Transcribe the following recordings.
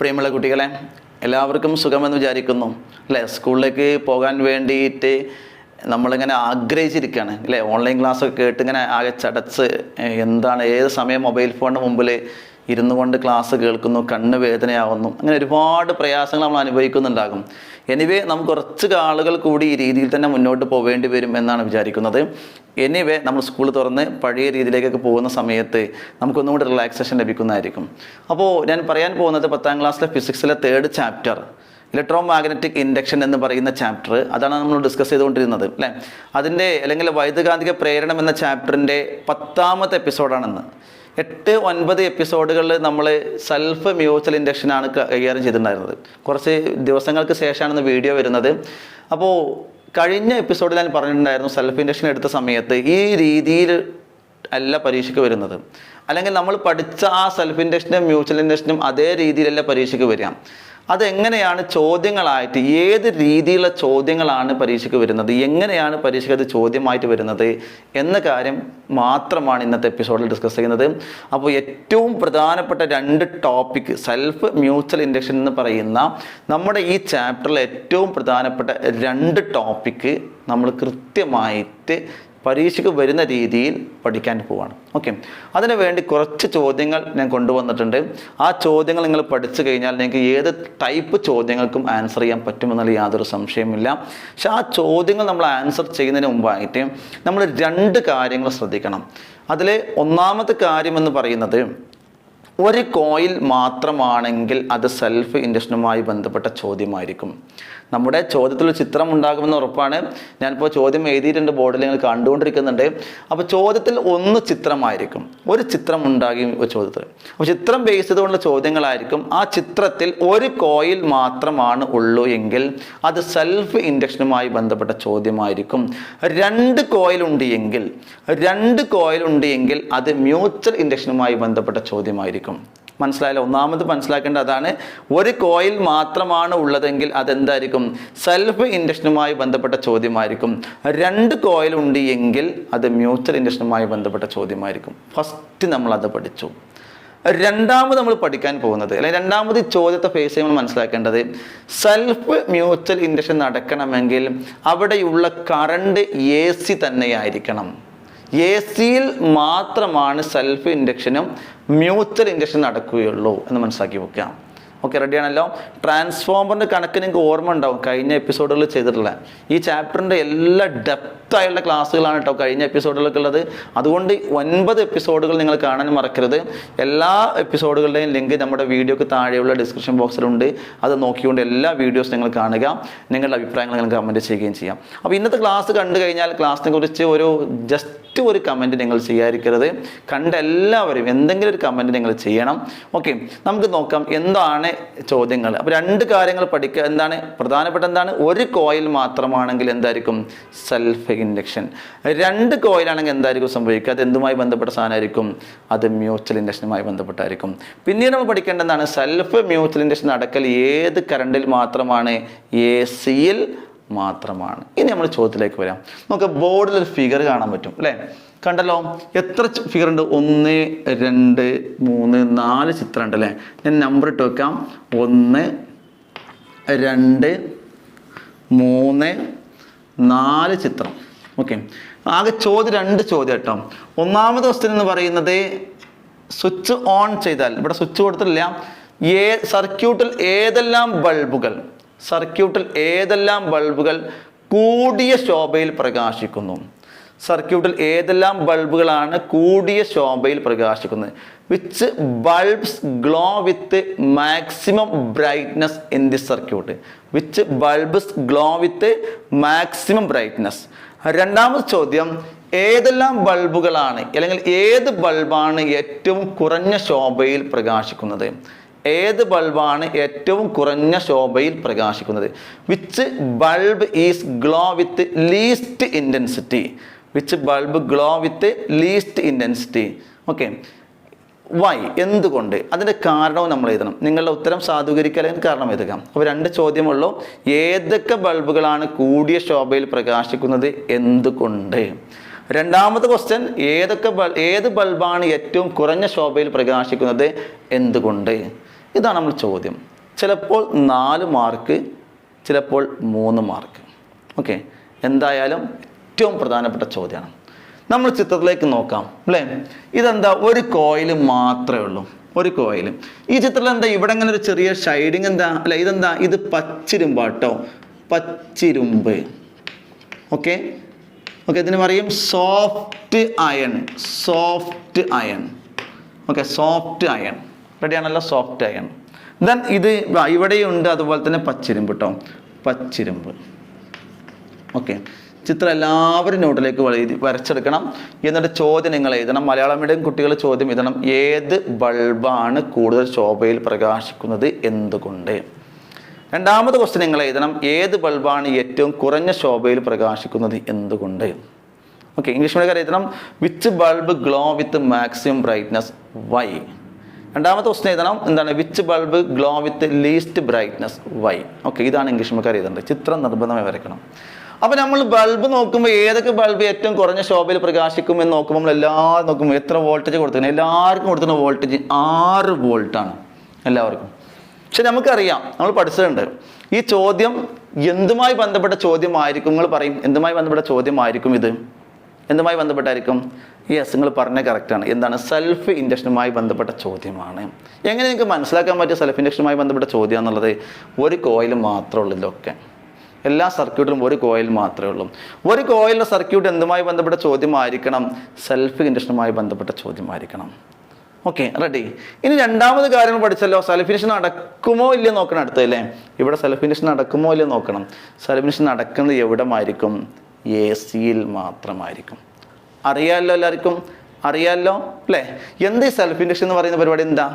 പ്രിയമുള്ള കുട്ടികളെ, എല്ലാവർക്കും സുഖമെന്ന് വിചാരിക്കുന്നു അല്ലേ? സ്കൂളിലേക്ക് പോകാൻ വേണ്ടിയിട്ട് നമ്മളിങ്ങനെ ആഗ്രഹിച്ചിരിക്കുകയാണ് അല്ലേ? ഓൺലൈൻ ക്ലാസ്സൊക്കെ കേട്ട് ഇങ്ങനെ ആകെ ചടച്ച് എന്താണ് ഏത് സമയം മൊബൈൽ ഫോണിന് മുമ്പിൽ ഇരുന്നു കൊണ്ട് ക്ലാസ് കേൾക്കുന്നു, കണ്ണ് വേദനയാവുന്നു, അങ്ങനെ ഒരുപാട് പ്രയാസങ്ങൾ നമ്മൾ അനുഭവിക്കുന്നുണ്ടാകും. എനിവേ നമുക്ക് കുറച്ച് ആളുകൾ കൂടി ഈ രീതിയിൽ തന്നെ മുന്നോട്ട് പോവേണ്ടി വരും എന്നാണ് വിചാരിക്കുന്നത്. എനിവേ നമ്മൾ സ്കൂൾ തുറന്ന് പഴയ രീതിയിലേക്കൊക്കെ പോകുന്ന സമയത്ത് നമുക്കൊന്നും കൂടി റിലാക്സേഷൻ ലഭിക്കുന്നതായിരിക്കും. അപ്പോൾ ഞാൻ പറയാൻ പോകുന്നത് 10ാം ക്ലാസ്സിലെ ഫിസിക്സിലെ 3rd chapter electro magnetic induction എന്ന് പറയുന്ന ചാപ്റ്റർ, അതാണ് നമ്മൾ ഡിസ്കസ് ചെയ്തുകൊണ്ടിരുന്നത് അല്ലേ? അതിൻ്റെ അല്ലെങ്കിൽ വൈദ്യുതകാന്തിക പ്രേരണം എന്ന ചാപ്റ്ററിൻ്റെ 10ാമത്തെ എപ്പിസോഡാണെന്ന്. 8-9 എപ്പിസോഡുകളിൽ നമ്മൾ സെൽഫ് മ്യൂച്വൽ ഇൻഡക്ഷനാണ് കൈകാര്യം ചെയ്തിട്ടുണ്ടായിരുന്നത്. കുറച്ച് ദിവസങ്ങൾക്ക് ശേഷമാണ് വീഡിയോ വരുന്നത്. അപ്പോൾ കഴിഞ്ഞ എപ്പിസോഡിൽ ഞാൻ പറഞ്ഞിട്ടുണ്ടായിരുന്നു, സെൽഫ് ഇൻഡക്ഷൻ എടുത്ത സമയത്ത് ഈ രീതിയിൽ അല്ല പരീക്ഷയ്ക്ക് വരുന്നത്, അല്ലെങ്കിൽ നമ്മൾ പഠിച്ച ആ സെൽഫ് ഇൻഡക്ഷനും മ്യൂച്വൽ ഇൻഡക്ഷനും അതേ രീതിയിലല്ല പരീക്ഷയ്ക്ക് വരിക. അതെങ്ങനെയാണ് ചോദ്യങ്ങളായിട്ട്, ഏത് രീതിയിലുള്ള ചോദ്യങ്ങളാണ് പരീക്ഷയ്ക്ക് വരുന്നത്, എങ്ങനെയാണ് പരീക്ഷയ്ക്ക് അത് ചോദ്യമായിട്ട് വരുന്നത് എന്ന കാര്യം മാത്രമാണ് ഇന്നത്തെ എപ്പിസോഡിൽ ഡിസ്കസ് ചെയ്യുന്നത്. അപ്പോൾ ഏറ്റവും പ്രധാനപ്പെട്ട 2 ടോപ്പിക്, സെൽഫ് മ്യൂച്വൽ ഇൻഡക്ഷൻ എന്ന് പറയുന്ന നമ്മുടെ ഈ ചാപ്റ്ററിലെ ഏറ്റവും പ്രധാനപ്പെട്ട 2 ടോപ്പിക്ക് നമ്മൾ കൃത്യമായിട്ട് പരീക്ഷയ്ക്ക് വരുന്ന രീതിയിൽ പഠിക്കാൻ പോവാണ്. ഓക്കെ, അതിനു വേണ്ടി കുറച്ച് ചോദ്യങ്ങൾ ഞാൻ കൊണ്ടുവന്നിട്ടുണ്ട്. ആ ചോദ്യങ്ങൾ നിങ്ങൾ പഠിച്ചു കഴിഞ്ഞാൽ നിങ്ങൾക്ക് ഏത് ടൈപ്പ് ചോദ്യങ്ങൾക്കും ആൻസർ ചെയ്യാൻ പറ്റുമെന്നുള്ള യാതൊരു സംശയമില്ല. പക്ഷെ ആ ചോദ്യങ്ങൾ നമ്മൾ ആൻസർ ചെയ്യുന്നതിന് മുമ്പായിട്ട് നമ്മൾ 2 കാര്യങ്ങൾ ശ്രദ്ധിക്കണം. അതിൽ ഒന്നാമത്തെ കാര്യം എന്ന് പറയുന്നത്, ഒരു കോയിൽ മാത്രമാണെങ്കിൽ അത് സെൽഫ് ഇൻഡക്ഷനുമായി ബന്ധപ്പെട്ട ചോദ്യമായിരിക്കും. നമ്മുടെ ചോദ്യത്തിൽ ചിത്രം ഉണ്ടാകുമെന്ന് ഉറപ്പാണ്. ഞാനിപ്പോൾ ചോദ്യം എഴുതിയിട്ടുണ്ട്, ബോർഡിൽ നിങ്ങൾ കണ്ടുകൊണ്ടിരിക്കുന്നുണ്ട്. അപ്പോൾ ചോദ്യത്തിൽ 1 ചിത്രമായിരിക്കും, ഒരു ചിത്രം ഉണ്ടാകും ചോദ്യത്തിൽ. അപ്പോൾ ചിത്രം ബേസ് ചെയ്തുകൊണ്ടുള്ള ചോദ്യങ്ങളായിരിക്കും. ആ ചിത്രത്തിൽ ഒരു കോയിൽ മാത്രമാണ് ഉള്ളൂ എങ്കിൽ അത് സെൽഫ് ഇൻഡക്ഷനുമായി ബന്ധപ്പെട്ട ചോദ്യമായിരിക്കും. 2 കോയിൽ ഉണ്ട് എങ്കിൽ അത് മ്യൂച്വൽ ഇൻഡക്ഷനുമായി ബന്ധപ്പെട്ട ചോദ്യമായിരിക്കും. മനസ്സിലായല്ലോ? ഒന്നാമത് മനസ്സിലാക്കേണ്ട അതാണ്. ഒരു കോയിൽ മാത്രമാണ് ഉള്ളതെങ്കിൽ അതെന്തായിരിക്കും? സെൽഫ് ഇൻഡക്ഷനുമായി ബന്ധപ്പെട്ട ചോദ്യമായിരിക്കും. 2 കോയിൽ ഉണ്ട് എങ്കിൽ അത് മ്യൂച്വൽ ഇൻഡക്ഷനുമായി ബന്ധപ്പെട്ട ചോദ്യമായിരിക്കും. ഫസ്റ്റ് നമ്മൾ അത് പഠിച്ചു. രണ്ടാമത് നമ്മൾ പഠിക്കാൻ പോകുന്നത്, അല്ലെങ്കിൽ രണ്ടാമത് ചോദ്യത്തെ ഫേസ് ചെയ്യുമ്പോൾ മനസ്സിലാക്കേണ്ടത്, സെൽഫ് മ്യൂച്വൽ ഇൻഡക്ഷൻ നടക്കണമെങ്കിൽ അവിടെയുള്ള കറണ്ട് AC തന്നെയായിരിക്കണം. AC-യിൽ മാത്രമാണ് സെൽഫ് ഇൻഡക്ഷനും മ്യൂച്വൽ ഇൻഡക്ഷൻ നടക്കുകയുള്ളൂ എന്ന് മനസ്സിലാക്കി വെക്കുക. ഓക്കെ, റെഡിയാണല്ലോ? ട്രാൻസ്ഫോമറിൻ്റെ കണക്ക് നിങ്ങൾക്ക് ഓർമ്മ ഉണ്ടാവും, കഴിഞ്ഞ എപ്പിസോഡുകളിൽ ചെയ്തിട്ടുള്ള. ഈ ചാപ്റ്ററിൻ്റെ എല്ലാ ഡെപ്തായുള്ള ക്ലാസ്സുകളാണ് കേട്ടോ കഴിഞ്ഞ എപ്പിസോഡുകളൊക്കെ ഉള്ളത്. അതുകൊണ്ട് 9 എപ്പിസോഡുകൾ നിങ്ങൾ കാണാൻ മറക്കരുത്. എല്ലാ എപ്പിസോഡുകളുടെയും ലിങ്ക് നമ്മുടെ വീഡിയോക്ക് താഴെയുള്ള ഡിസ്ക്രിപ്ഷൻ ബോക്സിലുണ്ട്. അത് നോക്കിക്കൊണ്ട് എല്ലാ വീഡിയോസ് നിങ്ങൾ കാണുക, നിങ്ങളുടെ അഭിപ്രായങ്ങൾ നിങ്ങൾ കമൻറ്റ് ചെയ്യുകയും ചെയ്യാം. അപ്പോൾ ഇന്നത്തെ ക്ലാസ് കണ്ടു കഴിഞ്ഞാൽ ക്ലാസ്സിനെ കുറിച്ച് ഒരു കമൻറ്റ് നിങ്ങൾ ചെയ്യാതിരിക്കരുത്. കണ്ട എല്ലാവരും എന്തെങ്കിലും ഒരു കമൻറ്റ് നിങ്ങൾ ചെയ്യണം. ഓക്കെ, നമുക്ക് നോക്കാം എന്താണ് ചോദ്യങ്ങൾ. അപ്പോൾ 2 കാര്യങ്ങൾ പഠിക്കുക. എന്താണ് പ്രധാനപ്പെട്ട? എന്താണ്? ഒരു കോയിൽ മാത്രമാണെങ്കിൽ എന്തായിരിക്കും? Self induction. 2 കോയിലാണെങ്കിൽ എന്തായിരിക്കും സംഭവിക്കുക? അത് എന്തുമായി ബന്ധപ്പെട്ട സാധനമായിരിക്കും? അത് മ്യൂച്വൽ ഇൻഡക്ഷനുമായി ബന്ധപ്പെട്ടായിരിക്കും. പിന്നീട് നമ്മൾ പഠിക്കേണ്ട എന്താണ്? സെൽഫ് മ്യൂച്വൽ ഇൻഡക്ഷൻ നടക്കൽ ഏത് കറണ്ടിൽ മാത്രമാണ്? AC-യിൽ മാത്രമാണ്. ഇനി നമ്മൾ ചോദ്യത്തിലേക്ക് വരാം. നമുക്ക് ബോർഡിൽ ഒരു ഫിഗർ കാണാൻ പറ്റും അല്ലേ? കണ്ടല്ലോ, എത്ര ഫിഗർ ഉണ്ട്? 1, 2, 3, 4 ചിത്രം ഉണ്ട് അല്ലേ? ഞാൻ നമ്പർ ഇട്ട് വെക്കാം. 1, 2, 3, 4 ചിത്രം. ഓക്കെ, ആകെ 2 ചോദ്യം കേട്ടോ. ഒന്നാമത്തെ ക്വസ്റ്റ്യൻ എന്ന് പറയുന്നത്, സ്വിച്ച് ഓൺ ചെയ്താൽ, ഇവിടെ സ്വിച്ച് കൊടുത്തിട്ടില്ല, സർക്യൂട്ടിൽ ഏതെല്ലാം ബൾബുകൾ കൂടിയ ശോഭയിൽ പ്രകാശിക്കുന്നു? സർക്യൂട്ടിൽ ഏതെല്ലാം ബൾബുകളാണ് കൂടിയ ശോഭയിൽ പ്രകാശിക്കുന്നത്? Which bulbs glow with maximum brightness in the circuit? Which bulbs glow with maximum brightness? രണ്ടാമത്തെ ചോദ്യം, ഏതെല്ലാം ബൾബുകളാണ്, അല്ലെങ്കിൽ ഏത് ബൾബാണ് ഏറ്റവും കുറഞ്ഞ ശോഭയിൽ പ്രകാശിക്കുന്നത്? ഏത് ബൾബാണ് ഏറ്റവും കുറഞ്ഞ ശോഭയിൽ പ്രകാശിക്കുന്നത്? Which bulb is glow with least intensity? Which bulb glow with least intensity? Okay, why? എന്തുകൊണ്ട്? അതിൻ്റെ കാരണവും നമ്മൾ എഴുതണം. നിങ്ങളുടെ ഉത്തരം സാധൂകരിക്കുക, അല്ലെങ്കിൽ കാരണം എഴുതുക. അപ്പോൾ 2 ചോദ്യമുള്ളൂ. ഏതൊക്കെ ബൾബുകളാണ് കൂടിയ ശോഭയിൽ പ്രകാശിക്കുന്നത്? എന്തുകൊണ്ട്? രണ്ടാമത്തെ ക്വസ്റ്റ്യൻ, ഏത് ബൾബാണ് ഏറ്റവും കുറഞ്ഞ ശോഭയിൽ പ്രകാശിക്കുന്നത്? എന്തുകൊണ്ട്? ഇതാണ് നമ്മൾ ചോദ്യം. ചിലപ്പോൾ 4 മാർക്ക്, ചിലപ്പോൾ 3 മാർക്ക്. ഓക്കെ, എന്തായാലും ഏറ്റവും പ്രധാനപ്പെട്ട ചോദ്യമാണ്. നമ്മൾ ചിത്രത്തിലേക്ക് നോക്കാം അല്ലേ. ഇതെന്താ, ഒരു കോയിൽ മാത്രമേ ഉള്ളൂ, ഒരു കോയിൽ. ഈ ചിത്രത്തിൽ എന്താ ഇവിടെ ഇങ്ങനെ ഒരു ചെറിയ ഷൈഡിങ് എന്താ അല്ല, ഇതെന്താ, ഇത് പച്ചിരുമ്പാട്ടോ, പച്ചിരുമ്പ്. ഓക്കെ ഓക്കെ, ഇതിന് പറയും soft iron, soft iron. Okay, soft iron റെഡിയാണല്ലോ, സോഫ്റ്റ് അയൺ. ദെൻ ഇത് ഇവിടെയുണ്ട് അതുപോലെ തന്നെ പച്ചിരുമ്പ് കേട്ടോ, പച്ചിരുമ്പ്. ഓക്കെ, ചിത്രം എല്ലാവരും നോട്ടിലേക്ക് വരച്ചെടുക്കണം. എന്നിട്ട് ചോദ്യം നിങ്ങൾ എഴുതണം. മലയാളം മീഡിയം കുട്ടികൾ ചോദ്യം എഴുതണം. ഏത് ബൾബാണ് കൂടുതൽ ശോഭയിൽ പ്രകാശിക്കുന്നത്, എന്തുകൊണ്ട്? രണ്ടാമത് ക്വസ്റ്റ്യൻ നിങ്ങൾ എഴുതണം. ഏത് ബൾബാണ് ഏറ്റവും കുറഞ്ഞ ശോഭയിൽ പ്രകാശിക്കുന്നത്, എന്തുകൊണ്ട്? ഓക്കെ, ഇംഗ്ലീഷ് മീഡിയം എഴുതണം. Which bulb glow with maximum brightness, why? രണ്ടാമത്തെ ക്വസ്റ്റ്യൻ എഴുതണം. എന്താണ്, which bulb glow with least brightness, why? Okay, ഇതാണ് ഇംഗ്ലീഷ് മീഡിയം എഴുതേണ്ടത്. ചിത്രം നിർബന്ധമായി വരയ്ക്കണം. അപ്പോൾ നമ്മൾ ബൾബ് നോക്കുമ്പോൾ ഏതൊക്കെ ബൾബ് ഏറ്റവും കുറഞ്ഞ ശോഭയിൽ പ്രകാശിക്കും എന്ന് നോക്കുമ്പോൾ നമ്മൾ എല്ലാവരും നോക്കുമ്പോൾ എത്ര വോൾട്ടേജ് കൊടുത്തിട്ടുണ്ട്? എല്ലാവർക്കും കൊടുക്കുന്ന വോൾട്ടേജ് 6 വോൾട്ടാണ് എല്ലാവർക്കും. പക്ഷെ നമുക്കറിയാം, നമ്മൾ പഠിച്ചിട്ടുണ്ട്, ഈ ചോദ്യം എന്തുമായി ബന്ധപ്പെട്ട ചോദ്യമായിരിക്കും? നിങ്ങൾ പറയും, എന്തുമായി ബന്ധപ്പെട്ട ചോദ്യമായിരിക്കും ഇത്? എന്തുമായി ബന്ധപ്പെട്ടായിരിക്കും? യെസ്, നിങ്ങൾ പറഞ്ഞ കറക്റ്റാണ്. എന്താണ്? സെൽഫ് ഇൻഡക്ഷനുമായി ബന്ധപ്പെട്ട ചോദ്യമാണ്. എങ്ങനെ നിങ്ങൾക്ക് മനസ്സിലാക്കാൻ പറ്റിയ സെൽഫ് ഇൻഡക്ഷനുമായി ബന്ധപ്പെട്ട ചോദ്യം എന്നുള്ളത്? ഒരു കോയിൽ മാത്രമേ ഉള്ളൂ ഇതൊക്കെ. എല്ലാ സർക്യൂട്ടിലും ഒരു കോയിൽ മാത്രമേ ഉള്ളൂ. ഒരു കോയിലിൻ്റെ സർക്യൂട്ട് എന്തുമായി ബന്ധപ്പെട്ട ചോദ്യമായിരിക്കണം? സെൽഫ് ഇൻഡക്ഷനുമായി ബന്ധപ്പെട്ട ചോദ്യമായിരിക്കണം. Okay, ready. ഇനി രണ്ടാമത് കാര്യം പഠിച്ചല്ലോ, സെൽഫ് ഇൻഡക്ഷൻ നടക്കുമോ ഇല്ലയോ നോക്കണം. അടുത്തല്ലേ, ഇവിടെ സെൽഫ് ഇൻഡക്ഷൻ നടക്കുമോ ഇല്ലയോ നോക്കണം. സെൽഫ് ഇൻഡക്ഷൻ നടക്കുന്നത് എവിടമായിരിക്കും? AC-യിൽ മാത്രമായിരിക്കും. അറിയാമല്ലോ, എല്ലാവർക്കും അറിയാമല്ലോ അല്ലേ? എന്ത് ഈ സെൽഫ് ഇൻഡക്ഷൻ എന്ന് പറയുന്ന പരിപാടി എന്താ?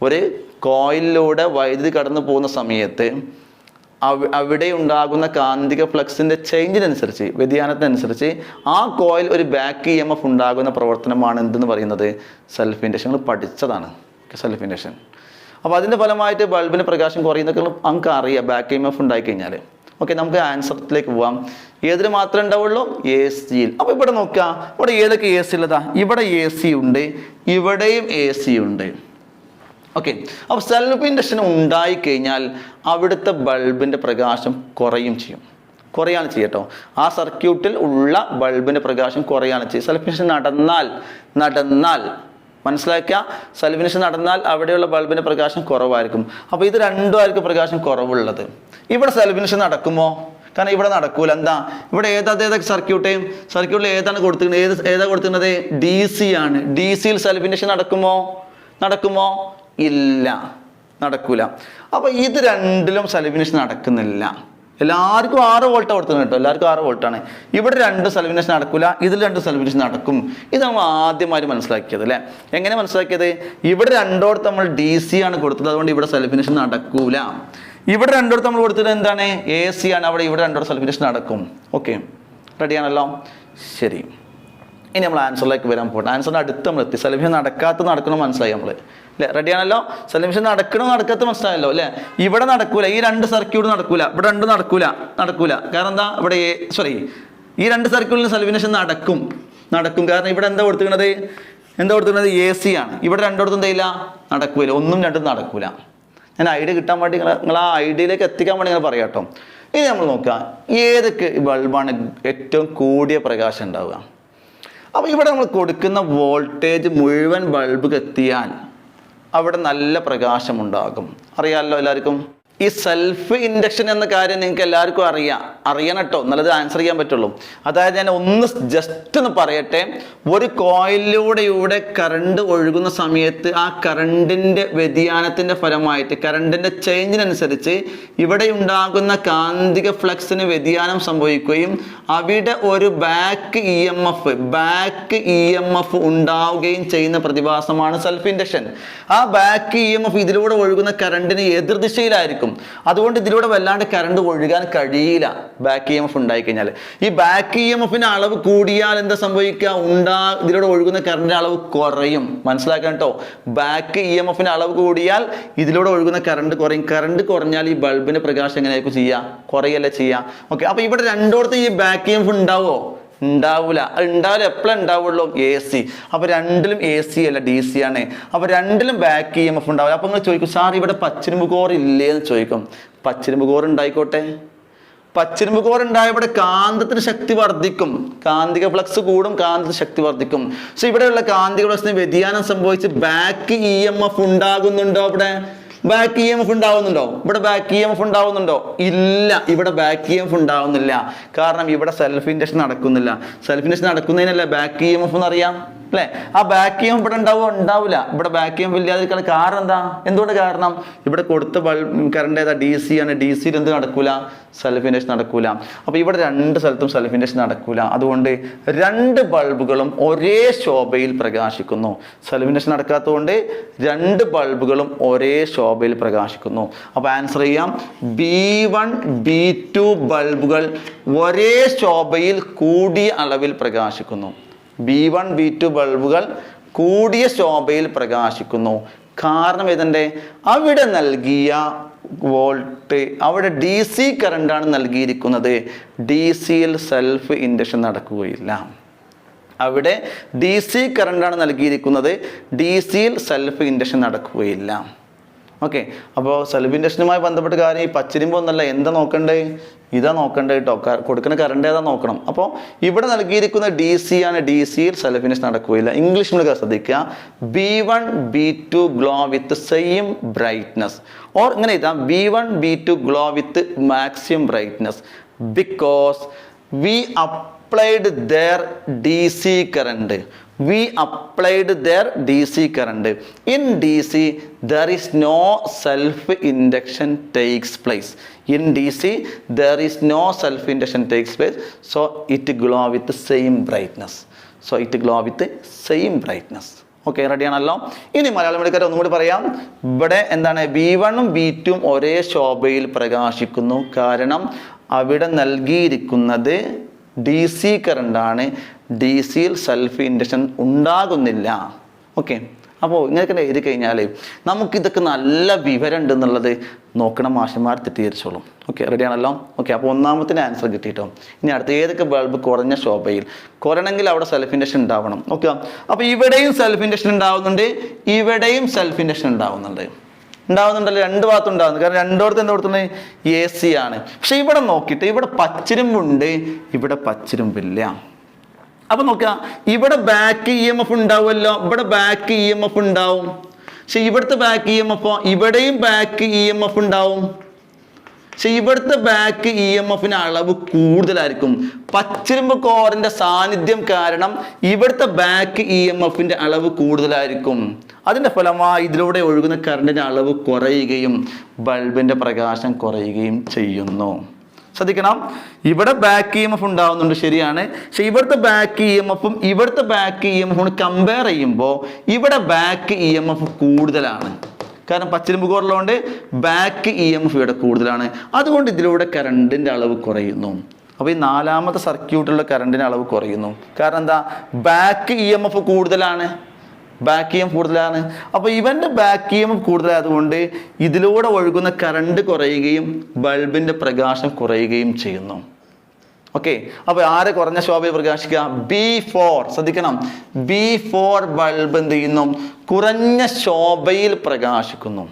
ഒരു കോയിലിലൂടെ വൈദ്യുതി കടന്നു പോകുന്ന സമയത്ത് അവിടെ ഉണ്ടാകുന്ന കാന്തിക ഫ്ലക്സിൻ്റെ ചേഞ്ചിനനുസരിച്ച്, വ്യതിയാനത്തിനനുസരിച്ച് ആ കോയിൽ ഒരു ബാക്ക് EMF ഉണ്ടാകുന്ന പ്രവർത്തനമാണ് എന്തെന്ന് പറയുന്നത്? Self induction. പഠിച്ചതാണ് സെൽഫ് ഇൻഡക്ഷൻ. അപ്പോൾ അതിൻ്റെ ഫലമായിട്ട് ബൾബിന് പ്രകാശം കുറയുന്നൊക്കെ നമുക്ക് അറിയാം, ബാക്ക് EMF ഉണ്ടായിക്കഴിഞ്ഞാൽ. ഓക്കെ, നമുക്ക് ആൻസറിലേക്ക് പോവാം. ഏതിന് മാത്രമേ ഉണ്ടാവുള്ളൂ? AC-യിൽ. അപ്പോൾ ഇവിടെ നോക്കുക, ഇവിടെ ഏതൊക്കെ AC ഉള്ളതാ? ഇവിടെ AC ഉണ്ട്, ഇവിടെയും AC ഉണ്ട്. ഓക്കെ, അപ്പോൾ സെൽഫ് ഇൻഡക്ഷൻ ഉണ്ടായിക്കഴിഞ്ഞാൽ അവിടുത്തെ ബൾബിൻ്റെ പ്രകാശം കുറയും ചെയ്യും, കുറയാണ് ചെയ്യട്ടോ. ആ സർക്യൂട്ടിൽ ഉള്ള ബൾബിൻ്റെ പ്രകാശം കുറയാണ് ചെയ്യും. സെൽഫ് ഇൻഡക്ഷൻ നടന്നാൽ മനസ്സിലാക്കുക, സെൽഫ് ഇൻഡക്ഷൻ നടന്നാൽ അവിടെയുള്ള ബൾബിൻ്റെ പ്രകാശം കുറവായിരിക്കും. അപ്പോൾ ഇത് രണ്ടും ആയിരിക്കും പ്രകാശം കുറവുള്ളത്. ഇവിടെ സെൽഫ് ഇൻഡക്ഷൻ നടക്കുമോ? കാരണം ഇവിടെ നടക്കൂല. എന്താ, ഇവിടെ ഏതൊക്കെ സർക്യൂട്ടിൽ ഏതാണ് കൊടുത്തിരുന്നത്? ഏതാ കൊടുത്തിരുന്നത്? DC ആണ്. DC-യിൽ സെൽഫ് ഇൻഡക്ഷൻ നടക്കുമോ? ഇല്ല, നടക്കൂല. അപ്പോൾ ഇത് രണ്ടിലും സെൽഫ് ഇൻഡക്ഷൻ നടക്കുന്നില്ല. എല്ലാവർക്കും 6 വോൾട്ട് കൊടുക്കുന്നത് കേട്ടോ, എല്ലാവർക്കും 6 വോൾട്ടാണ്. ഇവിടെ 2 സെൽഫ് ഇൻഡക്ഷൻ നടക്കില്ല, ഇതിൽ 2 സെൽഫ് ഇൻഡക്ഷൻ നടക്കും. ഇത് നമ്മൾ ആദ്യമായി മനസ്സിലാക്കിയത് അല്ലേ? എങ്ങനെ മനസ്സിലാക്കിയത്? ഇവിടെ 2 നമ്മൾ DC ആണ് കൊടുത്തത്, അതുകൊണ്ട് ഇവിടെ സെൽഫ് ഇൻഡക്ഷൻ നടക്കൂല. ഇവിടെ 2 നമ്മൾ കൊടുത്തത് എന്താണ്? AC ആണ്, അവിടെ ഇവിടെ 2 സെൽഫ് ഇൻഡക്ഷൻ നടക്കും. ഓക്കെ, റെഡിയാണല്ലോ? ശരി, ഇനി നമ്മൾ ആൻസറിലേക്ക് വരാൻ പോകട്ടെ. ആൻസറിൻ്റെ അടുത്ത് നമ്മൾ എത്തി. സെൽഫ് ഇൻഡക്ഷൻ നടക്കണം മനസ്സിലായി നമ്മൾ അല്ലേ? റെഡിയാണല്ലോ? സെൽഫ് ഇൻഡക്ഷൻ നടക്കാത്ത മനസ്സിലായല്ലോ അല്ലേ? ഇവിടെ നടക്കൂല, ഈ 2 സർക്യൂട്ട് നടക്കൂല, ഇവിടെ 2 നടക്കൂല. കാരണം എന്താ? ഇവിടെ ഈ 2 സർക്യൂട്ടിൽ സെൽഫ് ഇൻഡക്ഷൻ നടക്കും. കാരണം ഇവിടെ എന്താ കൊടുത്തിരിക്കുന്നത്? AC ആണ്. ഇവിടെ 2 എന്തെയില്ല? നടക്കൂല. 1ഉം 2ഉം നടക്കൂല. ഞാൻ ഐഡിയ കിട്ടാൻ വേണ്ടി നിങ്ങൾ ആ ഐഡിയയിലേക്ക് എത്തിക്കാൻ വേണ്ടി നിങ്ങൾ പറയാം കേട്ടോ. ഇനി നമ്മൾ നോക്കുക, ഏതൊക്കെ ബൾബാണ് ഏറ്റവും കൂടിയ പ്രകാശം ഉണ്ടാവുക? അപ്പോൾ ഇവിടെ നമ്മൾ കൊടുക്കുന്ന വോൾട്ടേജ് മുഴുവൻ ബൾബ് എത്തിയാൽ അവിടെ നല്ല പ്രകാശമുണ്ടാകും. അറിയാമല്ലോ എല്ലാവർക്കും? ഈ സെൽഫ് ഇൻഡക്ഷൻ എന്ന കാര്യം നിങ്ങൾക്ക് എല്ലാവർക്കും അറിയണം കേട്ടോ, നല്ലത് ആൻസർ ചെയ്യാൻ പറ്റുള്ളൂ. അതായത് ഞാൻ ജസ്റ്റ് ഒന്ന് പറയട്ടെ. ഒരു കോയിലിലൂടെ കറണ്ട് ഒഴുകുന്ന സമയത്ത് ആ കറണ്ടിൻ്റെ വ്യതിയാനത്തിൻ്റെ ഫലമായിട്ട്, കറണ്ടിൻ്റെ ചേഞ്ചിനനുസരിച്ച് ഇവിടെ ഉണ്ടാകുന്ന കാന്തിക ഫ്ലക്സിന് വ്യതിയാനം സംഭവിക്കുകയും അവിടെ ഒരു ബാക്ക് EMF ഉണ്ടാവുകയും ചെയ്യുന്ന പ്രതിഭാസമാണ് സെൽഫ് ഇൻഡക്ഷൻ. ആ ബാക്ക് EMF ഇതിലൂടെ ഒഴുകുന്ന കറണ്ടിന് എതിർദിശയിലായിരിക്കും. അതുകൊണ്ട് ഇതിലൂടെ വല്ലാണ്ട് കറണ്ട് ഒഴുകാൻ കഴിയില്ല ബാക്ക് EMF ഉണ്ടായിക്കഴിഞ്ഞാൽ. ഈ ബാക്ക് EMFിന്റെ അളവ് കൂടിയാൽ എന്താ സംഭവിക്കുക? ഇതിലൂടെ ഒഴുകുന്ന കറണ്ടിന്റെ അളവ് കുറയും. മനസ്സിലാക്കാൻ കേട്ടോ, ബാക്ക് EMFിന്റെ അളവ് കൂടിയാൽ ഇതിലൂടെ ഒഴുകുന്ന കറണ്ട് കുറയും. കറണ്ട് കുറഞ്ഞാൽ ഈ ബൾബിന്റെ പ്രകാശം എങ്ങനെയായിരിക്കും ചെയ്യുക? കുറയല്ലേ ചെയ്യുക. ഓക്കെ, അപ്പൊ ഇവിടെ 2 ഈ ബാക്ക് EMF ഉണ്ടാവോ? ഉണ്ടാവില്ല. ഉണ്ടാവില്ല. എപ്പോഴും ഉണ്ടാവുള്ളൂ എ സി. അപ്പോൾ രണ്ടിലും എ സി അല്ല ഡി സി ആണ്. അപ്പോൾ രണ്ടിലും ബാക്ക് ഇ എം എഫ് ഉണ്ടാവില്ല. അപ്പോൾ നിങ്ങൾ ചോദിക്കും സാർ ഇവിടെ പച്ചിരുമ്പ് കോർ ഇല്ലേ എന്ന് ചോദിക്കും. പച്ചിരുമ്പ് കോർ ഉണ്ടായിക്കോട്ടെ. പച്ചിരുമ്പ് കോർ ഉണ്ടായ ഇവിടെ കാന്തത്തിന് ശക്തി വർദ്ധിക്കും, കാന്തിക ഫ്ലക്സ് കൂടും, കാന്തത്തിന് ശക്തി വർദ്ധിക്കും. സോ ഇവിടെയുള്ള കാന്തിക ഫ്ലക്സിന് വ്യതിയാനം സംഭവിച്ച് ബാക്ക് ഇ എം എഫ് ഉണ്ടാകുന്നുണ്ടോ? ഇവിടെ ബാക്ക് ഇ എം എഫ് ഉണ്ടാവുന്നുണ്ടോ? ഇവിടെ ബാക്ക് ഇ എം എഫ് ഉണ്ടാവുന്നുണ്ടോ? ഇല്ല, ഇവിടെ ബാക്ക് ഇ എം എഫ് ഉണ്ടാവുന്നില്ല. കാരണം ഇവിടെ സെൽഫ് ഇൻഡക്ഷൻ നടക്കുന്നില്ല. സെൽഫ് ഇൻഡക്ഷൻ നടക്കുന്നതിനല്ല ബാക്ക് ഇ എം എഫ് എന്ന് അറിയാം അല്ലേ? ആ ബാക്ക് ഇ എം എഫ് ഇവിടെ ഉണ്ടാവുമോ? ഉണ്ടാവില്ല. ഇവിടെ ബാക്ക് ഇ എം എഫ് ഇല്ലാതിരിക്കാൻ കാരണം എന്താ? എന്തുകൊണ്ട്? കാരണം ഇവിടെ കൊടുത്ത കറണ്ട് ഏതാ? ഡി സി ആണ്. ഡി സിയിൽ എന്ത് നടക്കൂല? സെൽഫ് ഇൻഡക്ഷൻ നടക്കൂല. അപ്പോൾ ഇവിടെ രണ്ട് സ്ഥലത്തും സെൽഫ് ഇൻഡക്ഷൻ നടക്കൂല. അതുകൊണ്ട് രണ്ട് ബൾബുകളും ഒരേ ശോഭയിൽ പ്രകാശിക്കുന്നു. സെൽഫ് ഇൻഡക്ഷൻ നടക്കാത്തതുകൊണ്ട് രണ്ട് ബൾബുകളും ഒരേ ശോഭയിൽ പ്രകാശിക്കുന്നു. അപ്പോൾ ആൻസർ ചെയ്യാം, B1 B2 ബൾബുകൾ ഒരേ ശോഭയിൽ കൂടിയ അളവിൽ പ്രകാശിക്കുന്നു. B1 B2 ബൾബുകൾ കൂടിയ ശോഭയിൽ പ്രകാശിക്കുന്നു. കാരണം ഏതെൻ്റെ അവിടെ നൽകിയ വോൾട്ട്, അവിടെ ഡി സി കറണ്ടാണ് നൽകിയിരിക്കുന്നത്. ഡി സിയിൽ സെൽഫ് ഇൻഡക്ഷൻ നടക്കുകയില്ല. അവിടെ ഡി സി കറണ്ടാണ് നൽകിയിരിക്കുന്നത്. ഡി സിയിൽ സെൽഫ് ഇൻഡക്ഷൻ നടക്കുകയില്ല. ഓക്കെ, അപ്പോൾ സെൽഫ് ഇൻഡക്ഷനുമായി ബന്ധപ്പെട്ട കാര്യം ഈ പച്ചിരിമ്പൊന്നല്ല. എന്താ നോക്കണ്ടേ? ഇതാ നോക്കണ്ടേ കേട്ടോ. കൊടുക്കുന്ന കറണ്ട് ഏതാ നോക്കണം. അപ്പോൾ ഇവിടെ നൽകിയിരിക്കുന്ന ഡി സി ആണ്. ഡി സിയിൽ സെൽഫ് ഇൻഡക്ഷൻ നടക്കുകയില്ല. ഇംഗ്ലീഷ് നിങ്ങൾ ശ്രദ്ധിക്കുക. B1 B2 glow with same brightness. Or ഇങ്ങനെ എഴുതാം, B1 B2 glow with maximum brightness because we applied their DC current. We applied their DC current. In DC, there is no self-induction takes place. In DC, there is no self-induction takes place. So, it glow with the same brightness. So, it glow with the same brightness. Okay, ready ആണല്ലോ. ഇനി മലയാളം എടുക്കാൻ ഒന്നും കൂടി പറയാം. ഇവിടെ എന്താണ്? B1 B2 ഒരേ ശോഭയിൽ പ്രകാശിക്കുന്നു. കാരണം അവിടെ നൽകിയിരിക്കുന്നത് ഡി സി കറണ്ടാണ്. ഡി സിയിൽ സെൽഫ് ഇൻഡക്ഷൻ ഉണ്ടാകുന്നില്ല. ഓക്കെ, അപ്പോൾ ഇങ്ങനെയൊക്കെ എഴുതി കഴിഞ്ഞാൽ നമുക്കിതൊക്കെ നല്ല വിവരം ഉണ്ടെന്നുള്ളത് നോക്കണം. മാഷന്മാർ തെറ്റിദ്ധരിച്ചോളും. ഓക്കെ, റെഡി ആണല്ലോ. ഓക്കെ, അപ്പോൾ ഒന്നാമത്തിന് ആൻസർ കിട്ടിയിട്ടോ. ഇനി അടുത്ത ഏതൊക്കെ ബൾബ് കുറഞ്ഞ ശോഭയിൽ കുറയണമെങ്കിൽ അവിടെ സെൽഫ് ഇൻഡക്ഷൻ ഉണ്ടാവണം. ഓക്കെ, അപ്പോൾ ഇവിടെയും സെൽഫ് ഇൻഡക്ഷൻ ഉണ്ടാവുന്നുണ്ട്, ഇവിടെയും സെൽഫ് ഇൻഡക്ഷൻ ഉണ്ടാവുന്നുണ്ടല്ലോ. രണ്ട് ഭാഗത്തും ഉണ്ടാവുന്നത്. കാരണം രണ്ടോടത്ത് എന്താ കൊടുക്കുന്നത്? എ സി ആണ്. പക്ഷെ ഇവിടെ നോക്കിയിട്ട് ഇവിടെ പച്ചിരുമ്പുണ്ട്, ഇവിടെ പച്ചിരുമ്പില്ല. അപ്പൊ നോക്കുക, ഇവിടെ ബാക്ക് ഇ എം എഫ് ഉണ്ടാവുമല്ലോ. ഇവിടെ ബാക്ക് ഇ എം എഫ് ഉണ്ടാവും. പക്ഷെ ഇവിടുത്തെ ബാക്ക് ഇ എം എഫ്, ഇവിടെയും ബാക്ക് ഇ എം എഫ് ഉണ്ടാവും. പക്ഷെ ഇവിടുത്തെ ബാക്ക് ഇ എം എഫിന് അളവ് കൂടുതലായിരിക്കും. പച്ചിരുമ്പ് കോറിന്റെ സാന്നിധ്യം കാരണം ഇവിടുത്തെ ബാക്ക് ഇ എം എഫിന്റെ അളവ് കൂടുതലായിരിക്കും. അതിന്റെ ഫലമായി ഇതിലൂടെ ഒഴുകുന്ന കറണ്ടിന്റെ അളവ് കുറയുകയും ബൾബിന്റെ പ്രകാശം കുറയുകയും ചെയ്യുന്നു. ശ്രദ്ധിക്കണം, ഇവിടെ ബാക്ക് ഇ എം എഫ് ഉണ്ടാവുന്നുണ്ട്, ശരിയാണ്. പക്ഷെ ഇവിടുത്തെ ബാക്ക് ഇ എം എഫും ഇവിടുത്തെ ബാക്ക് ഇ എം എഫും കമ്പയർ ചെയ്യുമ്പോൾ ഇവിടെ ബാക്ക് ഇ എം എഫ് കൂടുതലാണ്. കാരണം പച്ചിരുമ്പ് കോറിലുകൊണ്ട് ബാക്ക് ഇ എം എഫ് ഇവിടെ കൂടുതലാണ്. അതുകൊണ്ട് ഇതിലൂടെ കറണ്ടിന്റെ അളവ് കുറയുന്നു. അപ്പോൾ ഈ നാലാമത്തെ സർക്യൂട്ടിലുള്ള കറണ്ടിന്റെ അളവ് കുറയുന്നു. കാരണം എന്താ? ബാക്ക് ഇ എം എഫ് കൂടുതലാണ്. ബാക്ക് ഇ എം കൂടുതലാണ്. അപ്പോൾ ഇവന്റെ ബാക്ക് ഇ എം എഫ് കൂടുതലായതുകൊണ്ട് ഇതിലൂടെ ഒഴുകുന്ന കറണ്ട് കുറയുകയും ബൾബിന്റെ പ്രകാശം കുറയുകയും ചെയ്യുന്നു. ഓക്കെ, അപ്പോൾ ആരെ കുറഞ്ഞ ശോഭയിൽ പ്രകാശിക്കുക? B4. ശ്രദ്ധിക്കണം, B4 ബൾബ് എന്ത് ചെയ്യുന്നു? കുറഞ്ഞ ശോഭയിൽ പ്രകാശിക്കുന്നു.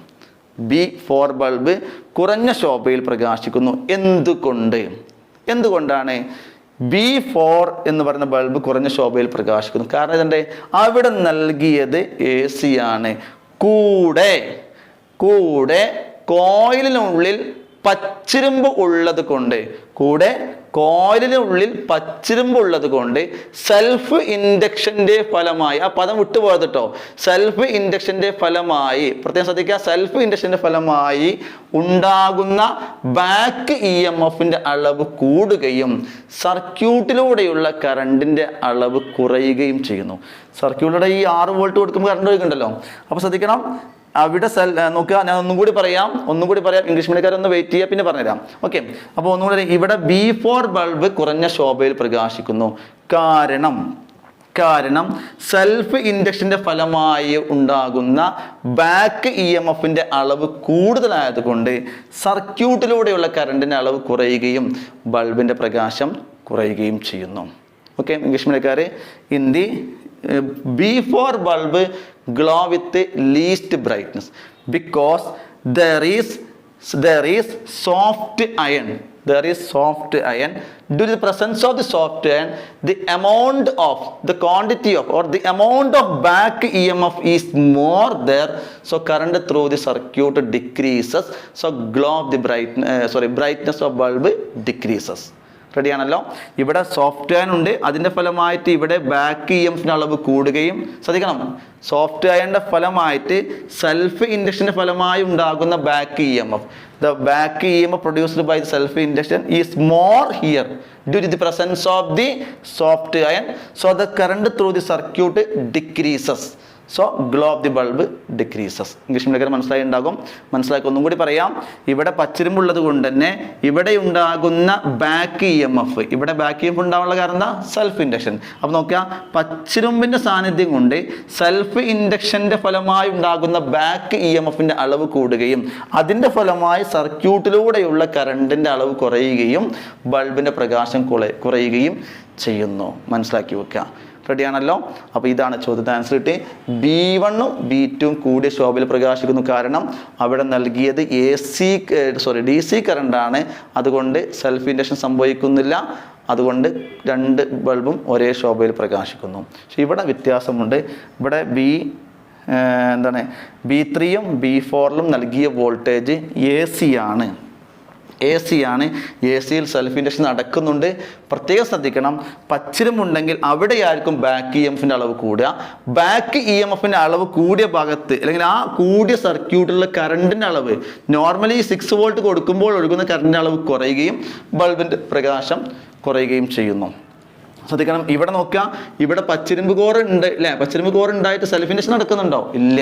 B4 ബൾബ് കുറഞ്ഞ ശോഭയിൽ പ്രകാശിക്കുന്നു. എന്തുകൊണ്ടാണ് B4 എന്ന് പറയുന്ന ബൾബ് കുറഞ്ഞ ശോഭയിൽ പ്രകാശിക്കുന്നു? കാരണം ഇതിൻ്റെ അവിടെ നൽകിയത് എ സി ആണ്. കൂടെ കോയിലിനുള്ളിൽ പച്ചിരുമ്പ് ഉള്ളത് കൊണ്ട് സെൽഫ് ഇൻഡക്ഷന്റെ ഫലമായി, ആ പദം വിട്ടുപോയത് കേട്ടോ, സെൽഫ് ഇൻഡക്ഷന്റെ ഫലമായി പ്രത്യേകം ശ്രദ്ധിക്കുക, സെൽഫ് ഇൻഡക്ഷന്റെ ഫലമായി ഉണ്ടാകുന്ന ബാക്ക് ഇ എം എഫിന്റെ അളവ് കൂടുകയും സർക്യൂട്ടിലൂടെയുള്ള കറണ്ടിന്റെ അളവ് കുറയുകയും ചെയ്യുന്നു. സർക്യൂട്ടിലൂടെ ഈ 6 വോൾട്ട് കൊടുക്കുമ്പോൾ കറണ്ട് ഒഴുകുന്നുണ്ടല്ലോ. അപ്പോൾ ശ്രദ്ധിക്കണം, അവിടെ നോക്കുക, ഞാൻ ഒന്നും കൂടി പറയാം. ഇംഗ്ലീഷ് മീഡിയക്കാരൊന്ന് വെയിറ്റ് ചെയ്യുക, പിന്നെ പറഞ്ഞുതരാം. ഓക്കെ, അപ്പോൾ ഒന്നുകൂടി ഇവിടെ B4 ബൾബ് കുറഞ്ഞ ശോഭയിൽ പ്രകാശിക്കുന്നു. കാരണം സെൽഫ് ഇൻഡക്ഷന്റെ ഫലമായി ഉണ്ടാകുന്ന ബാക്ക് ഇ എം എഫിന്റെ അളവ് കൂടുതലായതുകൊണ്ട് സർക്യൂട്ടിലൂടെയുള്ള കറണ്ടിന്റെ അളവ് കുറയുകയും ബൾബിന്റെ പ്രകാശം കുറയുകയും ചെയ്യുന്നു. ഓക്കെ ഇംഗ്ലീഷ് മീഡിയക്കാർ, in the B4 bulb glow with the least brightness because there is soft iron. There is soft iron. Due to the presence of the soft iron, the amount of the quantity of or the amount of back EMF is more there. So current through the circuit decreases. So glow of the brightness of bulb decreases. റെഡിയാണല്ലോ. ഇവിടെ soft iron ഉണ്ട്, അതിൻ്റെ ഫലമായിട്ട് ഇവിടെ back EMFിൻ്റെ അളവ് കൂടുകയും, ശ്രദ്ധിക്കണം, soft അയണിൻ്റെ ഫലമായിട്ട് self ഇൻഡക്ഷൻ്റെ ഫലമായി ഉണ്ടാകുന്ന back EMF, the back EMF produced by the self induction is more here due to the presence of the soft iron. So the current through the circuit decreases. So glow of the bulb decreases. English മീഡിയക്കാർ മനസ്സിലായി ഉണ്ടാകും. മനസ്സിലാക്കി ഒന്നും കൂടി പറയാം. ഇവിടെ പച്ചിരുമ്പുള്ളത് കൊണ്ട് തന്നെ ഇവിടെ ഉണ്ടാകുന്ന ബാക്ക് EMF, ഇവിടെ ബാക്ക് EMF ഉണ്ടാവാനുള്ള കാരണം എന്താ? Self induction. അപ്പോൾ നോക്കുക, പച്ചിരുമ്പിൻ്റെ സാന്നിധ്യം കൊണ്ട് സെൽഫ് ഇൻഡക്ഷൻ്റെ ഫലമായി ഉണ്ടാകുന്ന ബാക്ക് EMFിൻ്റെ അളവ് കൂടുകയും അതിൻ്റെ ഫലമായി സർക്യൂട്ടിലൂടെയുള്ള കറണ്ടിൻ്റെ അളവ് കുറയുകയും ബൾബിൻ്റെ പ്രകാശം കുറയുകയും ചെയ്യുന്നു. മനസ്സിലാക്കി വെക്കുക. റെഡിയാണല്ലോ. അപ്പോൾ ഇതാണ് ചോദ്യത്തിന് ആൻസർ കിട്ടി. B1ഉം B2ഉം കൂടിയ ശോഭയിൽ പ്രകാശിക്കുന്നു. കാരണം അവിടെ നൽകിയത് DC കറണ്ടാണ്. അതുകൊണ്ട് സെൽഫ് ഇൻഡക്ഷൻ സംഭവിക്കുന്നില്ല. അതുകൊണ്ട് രണ്ട് ബൾബും ഒരേ ശോഭയിൽ പ്രകാശിക്കുന്നു. പക്ഷെ ഇവിടെ വ്യത്യാസമുണ്ട്. ഇവിടെ B3യും B4ലും നൽകിയ വോൾട്ടേജ് AC ആണ്. AC-യിൽ സെൽഫ് ഇൻഡക്ഷൻ നടക്കുന്നുണ്ട്. പ്രത്യേകം ശ്രദ്ധിക്കണം, പച്ചിരുമുണ്ടെങ്കിൽ അവിടെയായിരിക്കും ബാക്ക് EMFിൻ്റെ അളവ് കൂടുക. ബാക്ക് EMFിൻ്റെ അളവ് കൂടിയ ഭാഗത്ത് അല്ലെങ്കിൽ ആ കൂടിയ സർക്യൂട്ടിലുള്ള കറണ്ടിൻ്റെ അളവ് നോർമലി 6 വോൾട്ട് കൊടുക്കുമ്പോൾ ഒഴുകുന്ന കറണ്ടിൻ്റെ അളവ് കുറയുകയും ബൾബിൻ്റെ പ്രകാശം കുറയുകയും ചെയ്യുന്നു. ശ്രദ്ധിക്കണം, ഇവിടെ നോക്കുക, ഇവിടെ പച്ചിരുമ്പ് കോർ ഉണ്ട് അല്ലേ? പച്ചിരുമ്പ് കോർ ഉണ്ടായിട്ട് സെൽഫ് ഇൻഡക്ഷൻ നടക്കുന്നുണ്ടോ? ഇല്ല.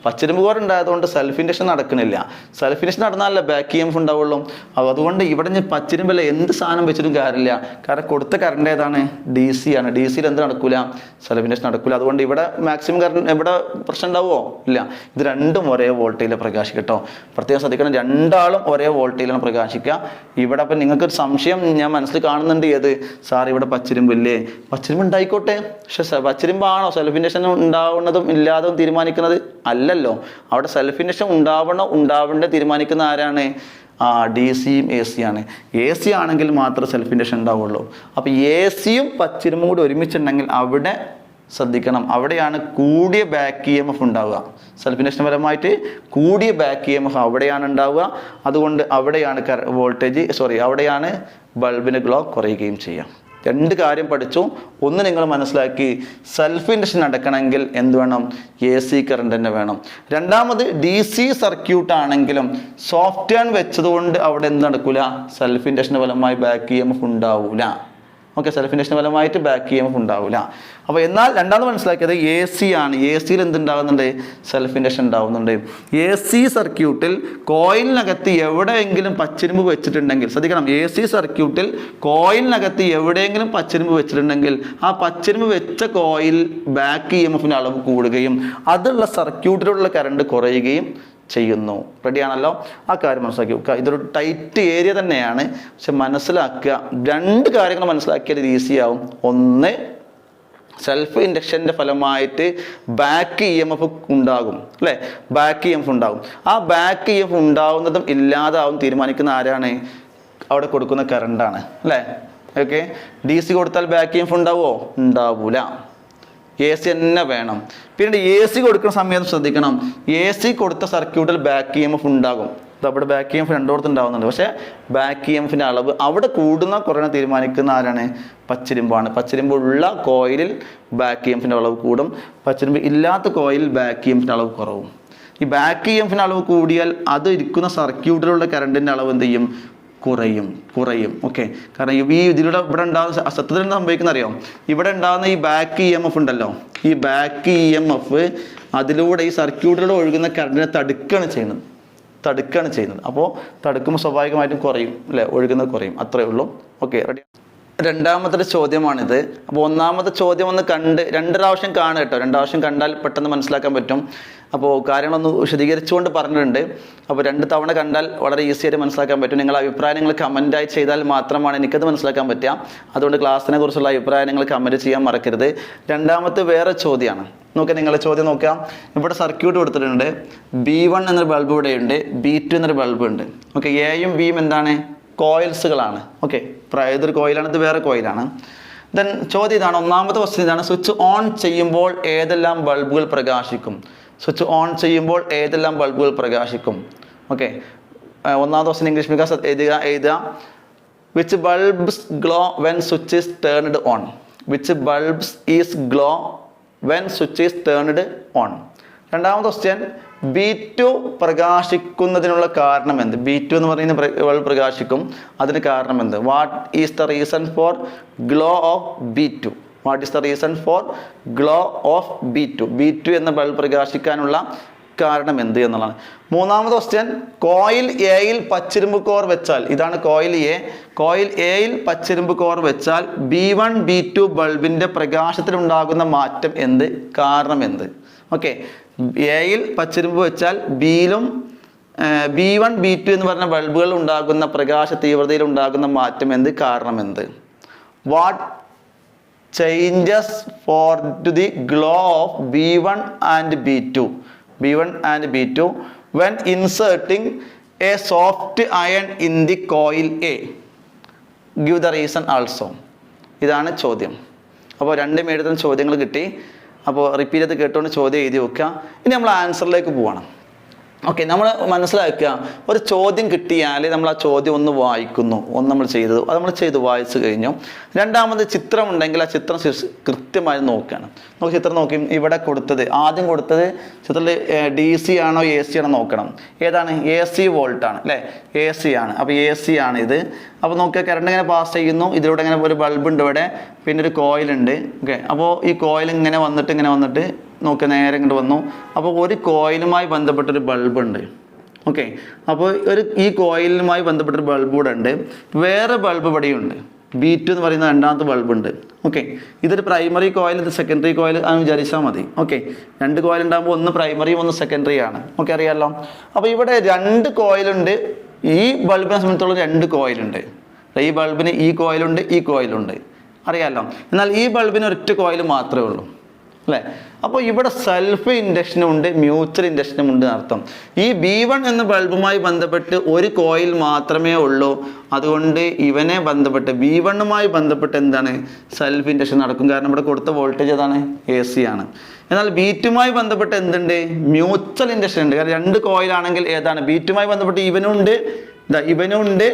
പച്ചിരുമ്പ് കോർ ഉണ്ടായതുകൊണ്ട് സെൽഫ് ഇൻഡക്ഷൻ നടക്കണില്ല. സെൽഫ് ഇൻഡക്ഷൻ നടന്നാലല്ലേ ബാക്ക് EMF ഉണ്ടാവുള്ളൂ. അതുകൊണ്ട് ഇവിടെ ഞാൻ പച്ചിരുമ്പല്ല എന്ത് സാധനം വെച്ചിട്ടും കാര്യമില്ല. കാരണം കൊടുത്ത കറണ്ട് ഏതാണ്? DC ആണ്. DC-യിൽ എന്ത് നടക്കൂല? സെൽഫ് ഇൻഡക്ഷൻ നടക്കൂല. അതുകൊണ്ട് ഇവിടെ മാക്സിമം കറണ്ട് ഇവിടെ പ്രശ്നം ഉണ്ടാവുമോ? ഇല്ല. ഇത് രണ്ടും ഒരേ വോൾട്ടേജിൽ പ്രകാശിക്കട്ടോ. പ്രത്യേകം ശ്രദ്ധിക്കണം, രണ്ടാളും ഒരേ വോൾട്ടേജിലാണ് പ്രകാശിക്കുക. ഇവിടെ അപ്പം നിങ്ങൾക്കൊരു സംശയം ഞാൻ മനസ്സിൽ കാണുന്നുണ്ട്, ഏത് സാർ ഇവിടെ പച്ചിരുമ്പില്ലേ? പച്ചിരുമ്പ് ഉണ്ടായിക്കോട്ടെ, പക്ഷെ പച്ചിരുമ്പാണോ സെൽഫ് ഇൻഡക്ഷൻ ഉണ്ടാവുന്നതും ഇല്ലാതും തീരുമാനിക്കുന്നത്? അല്ലല്ലോ. അവിടെ സെൽഫ് ഇൻഡക്ഷൻ ഉണ്ടാവേണ്ട തീരുമാനിക്കുന്ന ആരാണ്? DC-യും AC-യാണ്. AC ആണെങ്കിൽ മാത്രമേ സെൽഫ് ഇൻഡക്ഷൻ ഉണ്ടാവുള്ളൂ. അപ്പോൾ AC-യും പച്ചിരുമ്പും കൂടി ഒരുമിച്ചുണ്ടെങ്കിൽ അവിടെ ശ്രദ്ധിക്കണം, അവിടെയാണ് കൂടിയ ബാക്ക് EMF ഉണ്ടാവുക. സെൽഫ് ഇൻഡക്ഷൻ പരമായിട്ട് കൂടിയ ബാക്ക് EMF അവിടെയാണ് ഉണ്ടാവുക. അതുകൊണ്ട് അവിടെയാണ് അവിടെയാണ് ബൾബിന് ഗ്ലോ കുറയുകയും ചെയ്യുക. രണ്ട് കാര്യം പഠിച്ചു. ഒന്ന് നിങ്ങൾ മനസ്സിലാക്കി, സെൽഫ് ഇൻഡക്ഷൻ നടക്കണമെങ്കിൽ എന്ത് വേണം? AC കറണ്ട് തന്നെ വേണം. രണ്ടാമത് DC സർക്യൂട്ട് ആണെങ്കിലും സോഫ്റ്റ് അയൺ വെച്ചതുകൊണ്ട് അവിടെ എന്ത് നടക്കൂല? സെൽഫ് ഇൻഡക്ഷൻ്റെ ഫലമായി ബാക്ക് EMF ഉണ്ടാവില്ല. ഓക്കെ, സെൽഫ് ഇൻഡക്ഷൻ ഫലമായിട്ട് ബാക്ക് EMF ഉണ്ടാവില്ല. അപ്പോൾ എന്നാൽ രണ്ടാമത് മനസ്സിലാക്കിയത് AC ആണ്. AC-യിൽ എന്തുണ്ടാകുന്നുണ്ട്? സെൽഫ് ഇൻഡക്ഷൻ ഉണ്ടാവുന്നുണ്ട്. AC സർക്യൂട്ടിൽ കോയിലിനകത്ത് എവിടെയെങ്കിലും പച്ചിരുമ്പ് വെച്ചിട്ടുണ്ടെങ്കിൽ, ശ്രദ്ധിക്കണം, AC സർക്യൂട്ടിൽ കോയിലിനകത്ത് എവിടെയെങ്കിലും പച്ചിരുമ്പ് വെച്ചിട്ടുണ്ടെങ്കിൽ ആ പച്ചിരുമ്പ് വെച്ച കോയിൽ ബാക്ക് EMFിൻ്റെ അളവ് കൂടുകയും അതുള്ള സർക്യൂട്ടിലുള്ള കറണ്ട് കുറയുകയും ചെയ്യുന്നു. റെഡിയാണല്ലോ. ആ കാര്യം മനസ്സിലാക്കി. ഇതൊരു ടൈറ്റ് ഏരിയ തന്നെയാണ്, പക്ഷെ മനസ്സിലാക്കുക. രണ്ട് കാര്യങ്ങൾ മനസ്സിലാക്കിയാൽ ഇത് ഈസി ആവും. ഒന്ന്, സെൽഫ് ഇൻഡക്ഷൻ്റെ ഫലമായിട്ട് ബാക്ക് EMF ഉണ്ടാകും അല്ലേ? ബാക്ക് EMF ഉണ്ടാകും. ആ ബാക്ക് EMF ഉണ്ടാവുന്നതും ഇല്ലാതാവും തീരുമാനിക്കുന്ന ആരാണ്? അവിടെ കൊടുക്കുന്ന കറണ്ടാണ് അല്ലേ? ഓക്കെ, DC കൊടുത്താൽ ബാക്ക് EMF ഉണ്ടാവുമോ? ഉണ്ടാവൂല. AC തന്നെ വേണം. പിന്നീട് AC കൊടുക്കുന്ന സമയത്ത് ശ്രദ്ധിക്കണം, AC കൊടുത്ത സർക്യൂട്ടിൽ ബാക്ക് EMF ഉണ്ടാകും. അവിടെ ബാക്ക് EMF രണ്ടോടത്ത് ഉണ്ടാവുന്നുണ്ട്. പക്ഷേ ബാക്ക് EMFിൻ്റെ അളവ് അവിടെ കൂടുന്ന കുറഞ്ഞ തീരുമാനിക്കുന്ന ആരാണ്? പച്ചിരുമ്പാണ്. പച്ചിരുമ്പുള്ള കോയിലിൽ ബാക്ക് EMFിൻ്റെ അളവ് കൂടും, പച്ചിരുമ്പ് ഇല്ലാത്ത കോയിലിൽ ബാക്ക് EMFിൻ്റെ അളവ് കുറവും. ഈ ബാക്ക് EMFിൻ്റെ അളവ് കൂടിയാൽ അത് ഇരിക്കുന്ന സർക്യൂട്ടിലുള്ള കറണ്ടിൻ്റെ അളവ് എന്ത് ചെയ്യും? കുറയും. ഓക്കെ, കാരണം ഇതിലൂടെ ഇവിടെ ഉണ്ടാകുന്ന സത്യത്തിൽ എന്താ സംഭവിക്കുന്ന അറിയാം? ഇവിടെ ഉണ്ടാകുന്ന ഈ ബാക്ക് EMF ഉണ്ടല്ലോ, ഈ ബാക്ക് EMF അതിലൂടെ ഈ സർക്യൂട്ടിലൂടെ ഒഴുകുന്ന കറണ്ടിനെ തടുക്കുകയാണ് ചെയ്യുന്നത്. അപ്പോൾ തടുക്കുമ്പോൾ സ്വാഭാവികമായിട്ടും കുറയും അല്ലേ? ഒഴുകുന്നത് കുറയും. അത്രയേ ഉള്ളൂ. Okay, ready. രണ്ടാമത്തെ ചോദ്യമാണിത്. അപ്പോൾ ഒന്നാമത്തെ ചോദ്യം ഒന്ന് കണ്ട് 2 പ്രാവശ്യം കാണുക കേട്ടോ. 2 പ്രാവശ്യം കണ്ടാൽ പെട്ടെന്ന് മനസ്സിലാക്കാൻ പറ്റും. അപ്പോൾ കാര്യങ്ങളൊന്ന് വിശദീകരിച്ചുകൊണ്ട് പറഞ്ഞിട്ടുണ്ട്. അപ്പോൾ 2 തവണ കണ്ടാൽ വളരെ ഈസി ആയിട്ട് മനസ്സിലാക്കാൻ പറ്റും. നിങ്ങളുടെ അഭിപ്രായം നിങ്ങൾ കമൻറ്റായി ചെയ്താൽ മാത്രമാണ് എനിക്കത് മനസ്സിലാക്കാൻ പറ്റുക. അതുകൊണ്ട് ക്ലാസ്സിനെ കുറിച്ചുള്ള അഭിപ്രായം നിങ്ങൾ കമൻറ്റ് ചെയ്യാൻ മറക്കരുത്. രണ്ടാമത്തെ വേറെ ചോദ്യമാണ്. നോക്കുക, നിങ്ങളെ ചോദ്യം നോക്കാം. ഇവിടെ സർക്യൂട്ട് കൊടുത്തിട്ടുണ്ട്. B1 എന്നൊരു ബൾബ് ഇവിടെയുണ്ട്, B2 എന്നൊരു ബൾബ് ഉണ്ട്. ഓക്കെ, എയും ബിയും എന്താണ്? കോയിൽസുകളാണ്. ഓക്കെ, ഇതൊരു കോയിലാണ്, ഇത് വേറെ കോയിലാണ്. ദെൻ ചോദ്യം ഇതാണ്. ഒന്നാമത്തെ ക്വസ്റ്റ്യൻ ഇതാണ്. സ്വിച്ച് ഓൺ ചെയ്യുമ്പോൾ ഏതെല്ലാം ബൾബുകൾ പ്രകാശിക്കും? സ്വിച്ച് ഓൺ ചെയ്യുമ്പോൾ ഏതെല്ലാം ബൾബുകൾ പ്രകാശിക്കും? ഓക്കെ, ഒന്നാമത്തെ ക്വസ്റ്റ്യൻ ഇംഗ്ലീഷ് ബിക്കോസ് എഴുതുക. Which bulbs glow when switch is turned on? Which bulbs is glow when switch is turned on? രണ്ടാമത്തെ ക്വസ്റ്റ്യൻ, B2 പ്രകാശിക്കുന്നതിനുള്ള കാരണം എന്ത്? B2 എന്ന് പറയുന്ന ബൾബ് പ്രകാശിക്കും, അതിന് കാരണം എന്ത്? What is the reason for glow of B2? What is the reason for glow of B2? B2 എന്ന ബൾബ് പ്രകാശിക്കാനുള്ള കാരണം എന്ത് എന്നുള്ളതാണ്. മൂന്നാമത്തെ ക്വസ്റ്റ്യൻ, കോയിൽ എയിൽ പച്ചിരുമ്പ് കോർ വെച്ചാൽ, ഇതാണ് കോയിൽ എ. കോയിൽ എയിൽ പച്ചിരുമ്പ് കോർ വെച്ചാൽ B1 B2 ബൾബിൻ്റെ പ്രകാശത്തിലുണ്ടാകുന്ന മാറ്റം എന്ത്? കാരണം എന്ത്? ഓക്കെ, എയിൽ പച്ചിരുമ്പ് വെച്ചാൽ ബിയിലും B1 B2 എന്ന് പറഞ്ഞ ബൾബുകൾ ഉണ്ടാകുന്ന പ്രകാശ തീവ്രതയിൽ ഉണ്ടാകുന്ന മാറ്റം എന്ത്? കാരണം എന്ത്? What changes for to the glow of B1 and B2? B1 and B2 when inserting a soft iron in the coil A? Give the reason also. ഇതാണ് ചോദ്യം. അപ്പോൾ 2 മേടത്തിന് ചോദ്യങ്ങൾ കിട്ടി. അപ്പോൾ റിപ്പീറ്റ് ചെയ്ത് കേട്ടുകൊണ്ട് ചോദ്യം എഴുതി വെക്കുക. ഇനി നമ്മൾ ആൻസറിലേക്ക് പോവാണ്. ഓക്കെ, നമ്മൾ മനസ്സിലാക്കുക, ഒരു ചോദ്യം കിട്ടിയാൽ നമ്മൾ ആ ചോദ്യം ഒന്ന് വായിക്കുന്നു. ഒന്ന് നമ്മൾ ചെയ്തത് അത് നമ്മൾ ചെയ്ത് വായിച്ചു കഴിഞ്ഞു. രണ്ടാമത് ചിത്രം ഉണ്ടെങ്കിൽ ആ ചിത്രം കൃത്യമായി നോക്കുകയാണ്. നമുക്ക് ചിത്രം നോക്കി, ഇവിടെ ആദ്യം കൊടുത്തത് ചിത്രത്തിൽ DC ആണോ AC ആണോ നോക്കണം. ഏതാണ്? AC വോൾട്ടാണ് അല്ലേ? AC ആണ്. അപ്പോൾ AC ആണ് ഇത്. അപ്പോൾ നോക്കുക, കറണ്ട് ഇങ്ങനെ പാസ് ചെയ്യുന്നു. ഇതിലൂടെ ഇങ്ങനെ ഒരു ബൾബ് ഉണ്ട് ഇവിടെ, പിന്നെ ഒരു കോയിലുണ്ട്. ഓക്കെ, അപ്പോൾ ഈ കോയിൽ ഇങ്ങനെ വന്നിട്ട് നോക്കുക, നേരെ ഇങ്ങോട്ട് വന്നു. അപ്പോൾ ഒരു കോയിലുമായി ബന്ധപ്പെട്ടൊരു ബൾബ് ഉണ്ട്. ഓക്കെ, അപ്പോൾ ഈ കോയിലുമായി ബന്ധപ്പെട്ടൊരു ബൾബ് കൂടെ ഉണ്ട്. വേറെ ബൾബ് ഇവിടെയുണ്ട്. B2 എന്ന് പറയുന്ന രണ്ടാമത്തെ ബൾബ് ഉണ്ട്. ഓക്കെ, ഇതൊരു പ്രൈമറി കോയിൽ, ഇത് സെക്കൻഡറി കോയിൽ ആണ് വിചാരിച്ചാൽ മതി. ഓക്കെ, 2 കോയിൽ ഉണ്ടാകുമ്പോൾ ഒന്ന് പ്രൈമറിയും ഒന്ന് സെക്കൻഡറി ആണ്. ഓക്കെ, അറിയാമല്ലോ. അപ്പോൾ ഇവിടെ 2 കോയിലുണ്ട്. ഈ ബൾബിനെ സംബന്ധിച്ചോളം 2 കോയിലുണ്ട്. ഈ ബൾബിന് ഈ കോയിലുണ്ട്, ഈ കോയിലുണ്ട്, അറിയാമല്ലോ. എന്നാൽ ഈ ബൾബിന് ഒരൊറ്റ കോയിൽ മാത്രമേ ഉള്ളൂ അല്ലേ? അപ്പോൾ ഇവിടെ സെൽഫ് ഇൻഡക്ഷനും ഉണ്ട്, മ്യൂച്വൽ ഇൻഡക്ഷനും ഉണ്ട് അർത്ഥം. ഈ B1 എന്ന ബൾബുമായി ബന്ധപ്പെട്ട് ഒരു കോയിൽ മാത്രമേ ഉള്ളൂ. അതുകൊണ്ട് ഇവനെ ബന്ധപ്പെട്ട് B1മായി ബന്ധപ്പെട്ട് എന്താണ്? സെൽഫ് ഇൻഡക്ഷൻ നടക്കും. കാരണം ഇവിടെ കൊടുത്ത വോൾട്ടേജ് ഏതാണ്? AC ആണ്. എന്നാൽ B2മായി ബന്ധപ്പെട്ട് എന്തുണ്ട്? മ്യൂച്വൽ ഇൻഡക്ഷൻ ഉണ്ട്. കാരണം 2 കോയിലാണെങ്കിൽ ഏതാണ്? B2മായി ബന്ധപ്പെട്ട് ഇവനുണ്ട്, ഇവനുണ്ട്.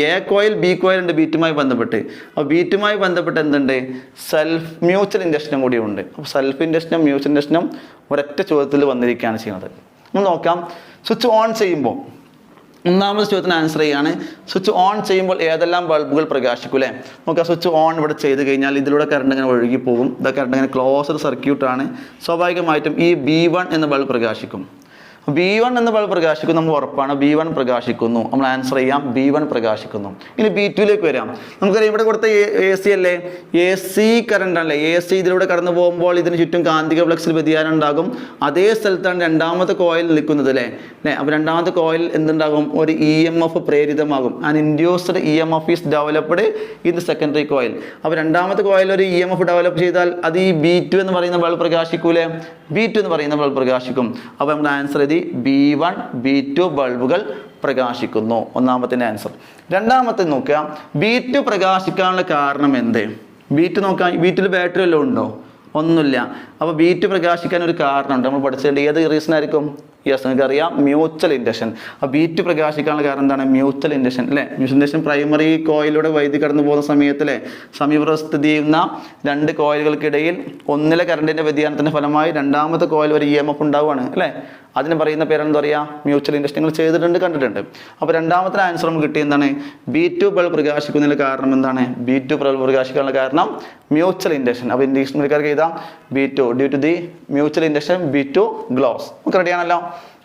A കോയിൽ B കോയിൽ ഉണ്ട് B2മായി ബന്ധപ്പെട്ട്. അപ്പോൾ B2മായി ബന്ധപ്പെട്ട് എന്തുണ്ട്? സെൽഫ് മ്യൂച്വൽ ഇൻഡക്ഷനും കൂടി ഉണ്ട്. അപ്പോൾ സെൽഫ് ഇൻഡക്ഷനും മ്യൂച്വൽ ഇൻഡക്ഷനും ഒരൊറ്റ ചോദ്യത്തിൽ വന്നിരിക്കുകയാണ് ചെയ്യുന്നത്. നമ്മൾ നോക്കാം. സ്വിച്ച് ഓൺ ചെയ്യുമ്പോൾ, ഒന്നാമത് ചോദ്യത്തിന് ആൻസർ ചെയ്യാണ്. സ്വിച്ച് ഓൺ ചെയ്യുമ്പോൾ ഏതെല്ലാം ബൾബുകൾ പ്രകാശിക്കും അല്ലേ? നോക്കാം, സ്വിച്ച് ഓൺ ഇവിടെ ചെയ്ത് കഴിഞ്ഞാൽ ഇതിലൂടെ കറണ്ട് ഇങ്ങനെ ഒഴുകി പോകും. ഇത് കറണ്ട് ഇങ്ങനെ ക്ലോസ്ഡ് സർക്യൂട്ടാണ്. സ്വാഭാവികമായിട്ടും ഈ B1 എന്ന ബൾബ് പ്രകാശിക്കും. B1 എന്ന ബൾബ് പ്രകാശിക്കും, നമ്മൾ ഉറപ്പാണ്. B1 പ്രകാശിക്കുന്നു. നമ്മൾ ആൻസർ ചെയ്യാം, B1 പ്രകാശിക്കുന്നു. ഇനി B2ലേക്ക് വരാം. നമുക്കറിയാം, ഇവിടെ കൊടുത്ത AC അല്ലേ? AC കറണ്ട് അല്ലേ? AC ഇതിലൂടെ കടന്നു പോകുമ്പോൾ ഇതിന് ചുറ്റും കാന്തിക ഫ്ലക്സിൽ വ്യതിയാനം ഉണ്ടാകും. അതേ സ്ഥലത്താണ് രണ്ടാമത്തെ കോയിൽ നിൽക്കുന്നത് അല്ലേ? അപ്പോൾ രണ്ടാമത്തെ കോയിൽ എന്തുണ്ടാകും? ഒരു EMF പ്രേരിതമാകും. And induced EMF is developed in the secondary coil. അപ്പോൾ രണ്ടാമത്തെ കോയിൽ ഒരു EMF ഡെവലപ്പ് ചെയ്താൽ അത് ഈ B2 എന്ന് പറയുന്ന ബൾബ് പ്രകാശിക്കൂലേ? B2 എന്ന് പറയുന്ന ബൾബ് പ്രകാശിക്കും. അപ്പോൾ നമ്മുടെ ആൻസർ ഇത് B1 B2 ബൾബുകൾ പ്രകാശിക്കുന്നു. ഒന്നാമത്തെ ആൻസർ. രണ്ടാമത്തെ നോക്കുക, B2 പ്രകാശിക്കാനുള്ള കാരണം എന്ത്? B2 നോക്കാം, B2 ബാറ്ററി വല്ലതും ഉണ്ടോ? ഒന്നുമില്ല. അപ്പോൾ B2 പ്രകാശിക്കാൻ ഒരു കാരണമുണ്ട്. നമ്മൾ പഠിച്ചത് ഏത് റീസൺ ആയിരിക്കും? യെസ്, നിങ്ങൾക്കറിയാം, മ്യൂച്വൽ ഇൻഡക്ഷൻ. അപ്പോൾ B2 പ്രകാശിക്കാനുള്ള കാരണം എന്താണ്? മ്യൂച്വൽ ഇൻഡക്ഷൻ അല്ലേ? മ്യൂച്വൽ ഇൻഡക്ഷൻ പ്രൈമറി കോയിലൂടെ വൈദ്യുതി കടന്നു പോകുന്ന സമയത്തല്ലേ, സമീപസ്ഥിതി ചെയ്യുന്ന 2 കോയിലുകൾക്കിടയിൽ ഒന്നിലെ കറണ്ടിൻ്റെ വ്യതിയാനത്തിൻ്റെ ഫലമായി രണ്ടാമത്തെ കോയിൽ ഒരു EMF ഉണ്ടാവുകയാണ് അല്ലേ? അതിന് പറയുന്ന പേരെന്താ പറയുക? Mutual induction. നിങ്ങൾ ചെയ്തിട്ടുണ്ട്, കണ്ടിട്ടുണ്ട്. അപ്പോൾ രണ്ടാമത്തെ ആൻസർ നമുക്ക് കിട്ടിയ എന്താണ്? B2 ബൾബ് പ്രകാശിക്കുന്നതിന് കാരണം എന്താണ്? B2 ബൾബ് പ്രകാശിക്കാനുള്ള കാരണം മ്യൂച്വൽ ഇൻഡക്ഷൻ. അപ്പോൾ ഇൻഡക്ഷൻകാർക്ക് എഴുതാം B2 due to the mutual induction B2 glows. നമുക്ക് റെഡിയാണല്ലോ.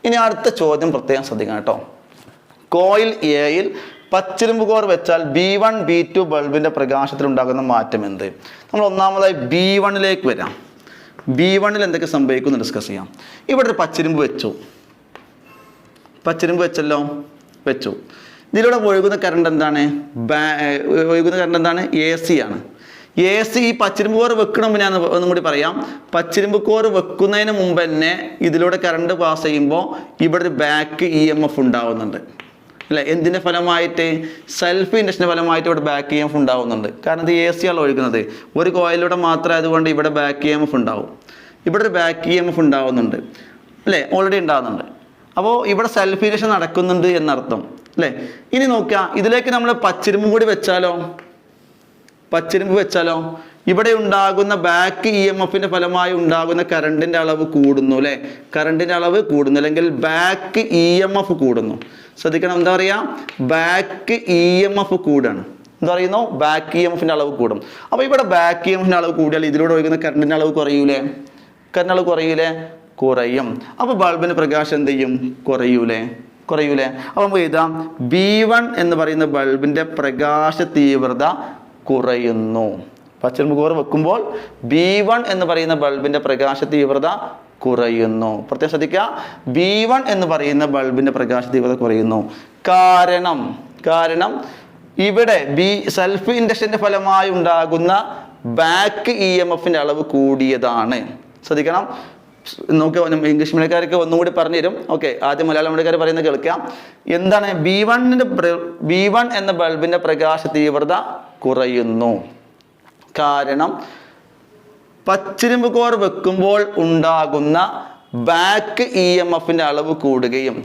ഇനി അടുത്ത ചോദ്യം പ്രത്യേകം ശ്രദ്ധിക്കണം കേട്ടോ. കോയിൽ എയിൽ പച്ചിരുമ്പ് കോർ വെച്ചാൽ B1 B2 ബൾബിൻ്റെ പ്രകാശത്തിൽ ഉണ്ടാകുന്ന മാറ്റം എന്ത്? നമ്മൾ ഒന്നാമതായി B1ലേക്ക് വരാം. B1ൽ എന്തൊക്കെ സംഭവിക്കുമെന്ന് ഡിസ്കസ് ചെയ്യാം. ഇവിടെ ഒരു പച്ചിരുമ്പ് വെച്ചല്ലോ, വെച്ചു. ഇതിലൂടെ ഒഴുകുന്ന കറണ്ട് എന്താണ്? AC ആണ്. AC ഈ പച്ചിരുമ്പ് കോർ വെക്കണം. ഞാൻ ഒന്നും കൂടി പറയാം. പച്ചിരുമ്പ് കോർ വെക്കുന്നതിന് മുമ്പ് തന്നെ ഇതിലൂടെ കറണ്ട് പാസ് ചെയ്യുമ്പോൾ ഇവിടെ ഒരു ബാക്ക് EMF ഉണ്ടാവുന്നുണ്ട് അല്ലേ? എന്തിൻ്റെ ഫലമായിട്ട്? സെൽഫ് ഇൻഡക്ഷൻ്റെ ഫലമായിട്ട് ഇവിടെ ബാക്ക് EMF ഉണ്ടാവുന്നുണ്ട്. കാരണം ഇത് AC ആണ് ഒഴുകുന്നത്. ഒരു കോയിലൂടെ മാത്രം ആയതുകൊണ്ട് ഇവിടെ ബാക്ക് EMF ഉണ്ടാവും. ഇവിടെ ഒരു ബാക്ക് EMF ഉണ്ടാവുന്നുണ്ട് അല്ലേ? ഓൾറെഡി ഉണ്ടാകുന്നുണ്ട്. അപ്പോൾ ഇവിടെ സെൽഫ് ഇൻഡക്ഷൻ നടക്കുന്നുണ്ട് എന്നർത്ഥം അല്ലേ? ഇനി നോക്കുക, ഇതിലേക്ക് നമ്മൾ പച്ചിരുമ്പ് കൂടി വെച്ചാലോ, ഇവിടെ ഉണ്ടാകുന്ന ബാക്ക് EMFൻ്റെ ഫലമായി ഉണ്ടാകുന്ന കറണ്ടിൻ്റെ അളവ് കൂടുന്നു അല്ലേ? കറണ്ടിൻ്റെ അളവ് കൂടുന്നു, അല്ലെങ്കിൽ ബാക്ക് EMF കൂടുന്നു. ശ്രദ്ധിക്കണം, എന്താ പറയുക? ബാക്ക് EMF കൂടാണ്. എന്താ പറയുന്നു? ബാക്ക് EMFൻ്റെ അളവ് കൂടും. അപ്പോൾ ഇവിടെ ബാക്ക് EMFൻ്റെ അളവ് കൂടിയാൽ ഇതിലൂടെ ഒഴുകുന്ന കറണ്ടിൻ്റെ അളവ് കുറയൂലേ? കുറയും. അപ്പോൾ ബൾബിന് പ്രകാശം എന്ത് ചെയ്യും? കുറയൂലേ? അപ്പോൾ നമുക്ക് എഴുതാം, B1 എന്ന് പറയുന്ന ബൾബിൻ്റെ പ്രകാശ തീവ്രത കുറയുന്നു. പച്ചിരുമ്പ് കോർ വെക്കുമ്പോൾ B1 എന്ന് പറയുന്ന ബൾബിൻ്റെ പ്രകാശ തീവ്രത കുറയുന്നു. പ്രത്യേകം ശ്രദ്ധിക്കുക, B1 എന്ന് പറയുന്ന ബൾബിൻ്റെ പ്രകാശ തീവ്രത കുറയുന്നു. കാരണം ഇവിടെ സെൽഫ് ഇൻഡക്ഷൻ്റെ ഫലമായി ഉണ്ടാകുന്ന ബാക്ക് EMFൻ്റെ അളവ് കൂടിയതാണ്. ശ്രദ്ധിക്കണം, നോക്കി ഇംഗ്ലീഷ് മീഡിയക്കാർക്ക് ഒന്നും കൂടി പറഞ്ഞു തരും. ഓക്കെ, ആദ്യം മലയാളം മീഡിയക്കാർ പറയുന്നത് കേൾക്കാം. എന്താണ്? B1 എന്ന ബൾബിൻ്റെ പ്രകാശ തീവ്രത കുറയുന്നു. കാരണം പച്ചിരുമ്പ് കോർ വെക്കുമ്പോൾ ഉണ്ടാകുന്ന ബാക്ക് EMFൻ്റെ അളവ് കൂടുകയും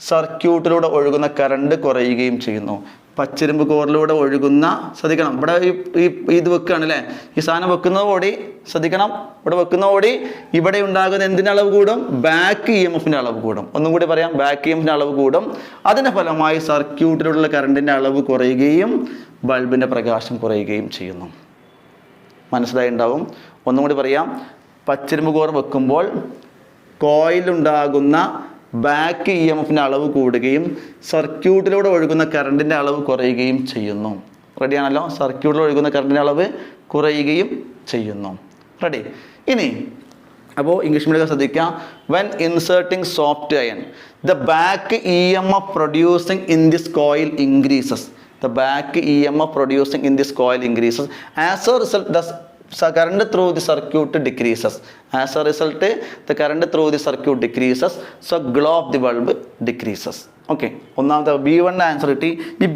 സർക്യൂട്ടിലൂടെ ഒഴുകുന്ന കറണ്ട് കുറയുകയും ചെയ്യുന്നു. പച്ചിരുമ്പ് കോറിലൂടെ ഒഴുകുന്ന, ശ്രദ്ധിക്കണം, ഇവിടെ ഇത് വെക്കുകയാണ് അല്ലേ? ഈ സാധനം വെക്കുന്നതോടെ ശ്രദ്ധിക്കണം, ഇവിടെ ഉണ്ടാകുന്ന എന്തിൻ്റെ അളവ് കൂടും? ബാക്ക് EMFൻ്റെ അളവ് കൂടും. ഒന്നും കൂടി പറയാം, ബാക്ക് EMFൻ്റെ അളവ് കൂടും. അതിൻ്റെ ഫലമായി സർക്യൂട്ടിലുള്ള കറണ്ടിൻ്റെ അളവ് കുറയുകയും ബൾബിൻ്റെ പ്രകാശം കുറയുകയും ചെയ്യുന്നു. മനസ്സിലായിട്ടുണ്ടാവും. ഒന്നും കൂടി പറയാം, പച്ചിരുമ്പ് കോർ വെക്കുമ്പോൾ കോയിലുണ്ടാകുന്ന ബാക്ക് EMFൻ്റെ അളവ് കൂടുകയും സർക്യൂട്ടിലൂടെ ഒഴുകുന്ന കറണ്ടിൻ്റെ അളവ് കുറയുകയും ചെയ്യുന്നു. റെഡിയാണല്ലോ? സർക്യൂട്ടിൽ ഒഴുകുന്ന കറണ്ടിൻ്റെ അളവ് കുറയുകയും ചെയ്യുന്നു. റെഡി? ഇനി അപ്പോൾ ഇംഗ്ലീഷ് മീഡിയം ശ്രദ്ധിക്കാം. When inserting soft iron the back EMF producing in this coil increases. The back EMF producing in this coil increases. As a result, the current through the circuit decreases. As a result, the current through the circuit decreases. So glow of the bulb decreases. Okay. ഒന്നാമത്തെ B1 answer കിട്ടി. ഈ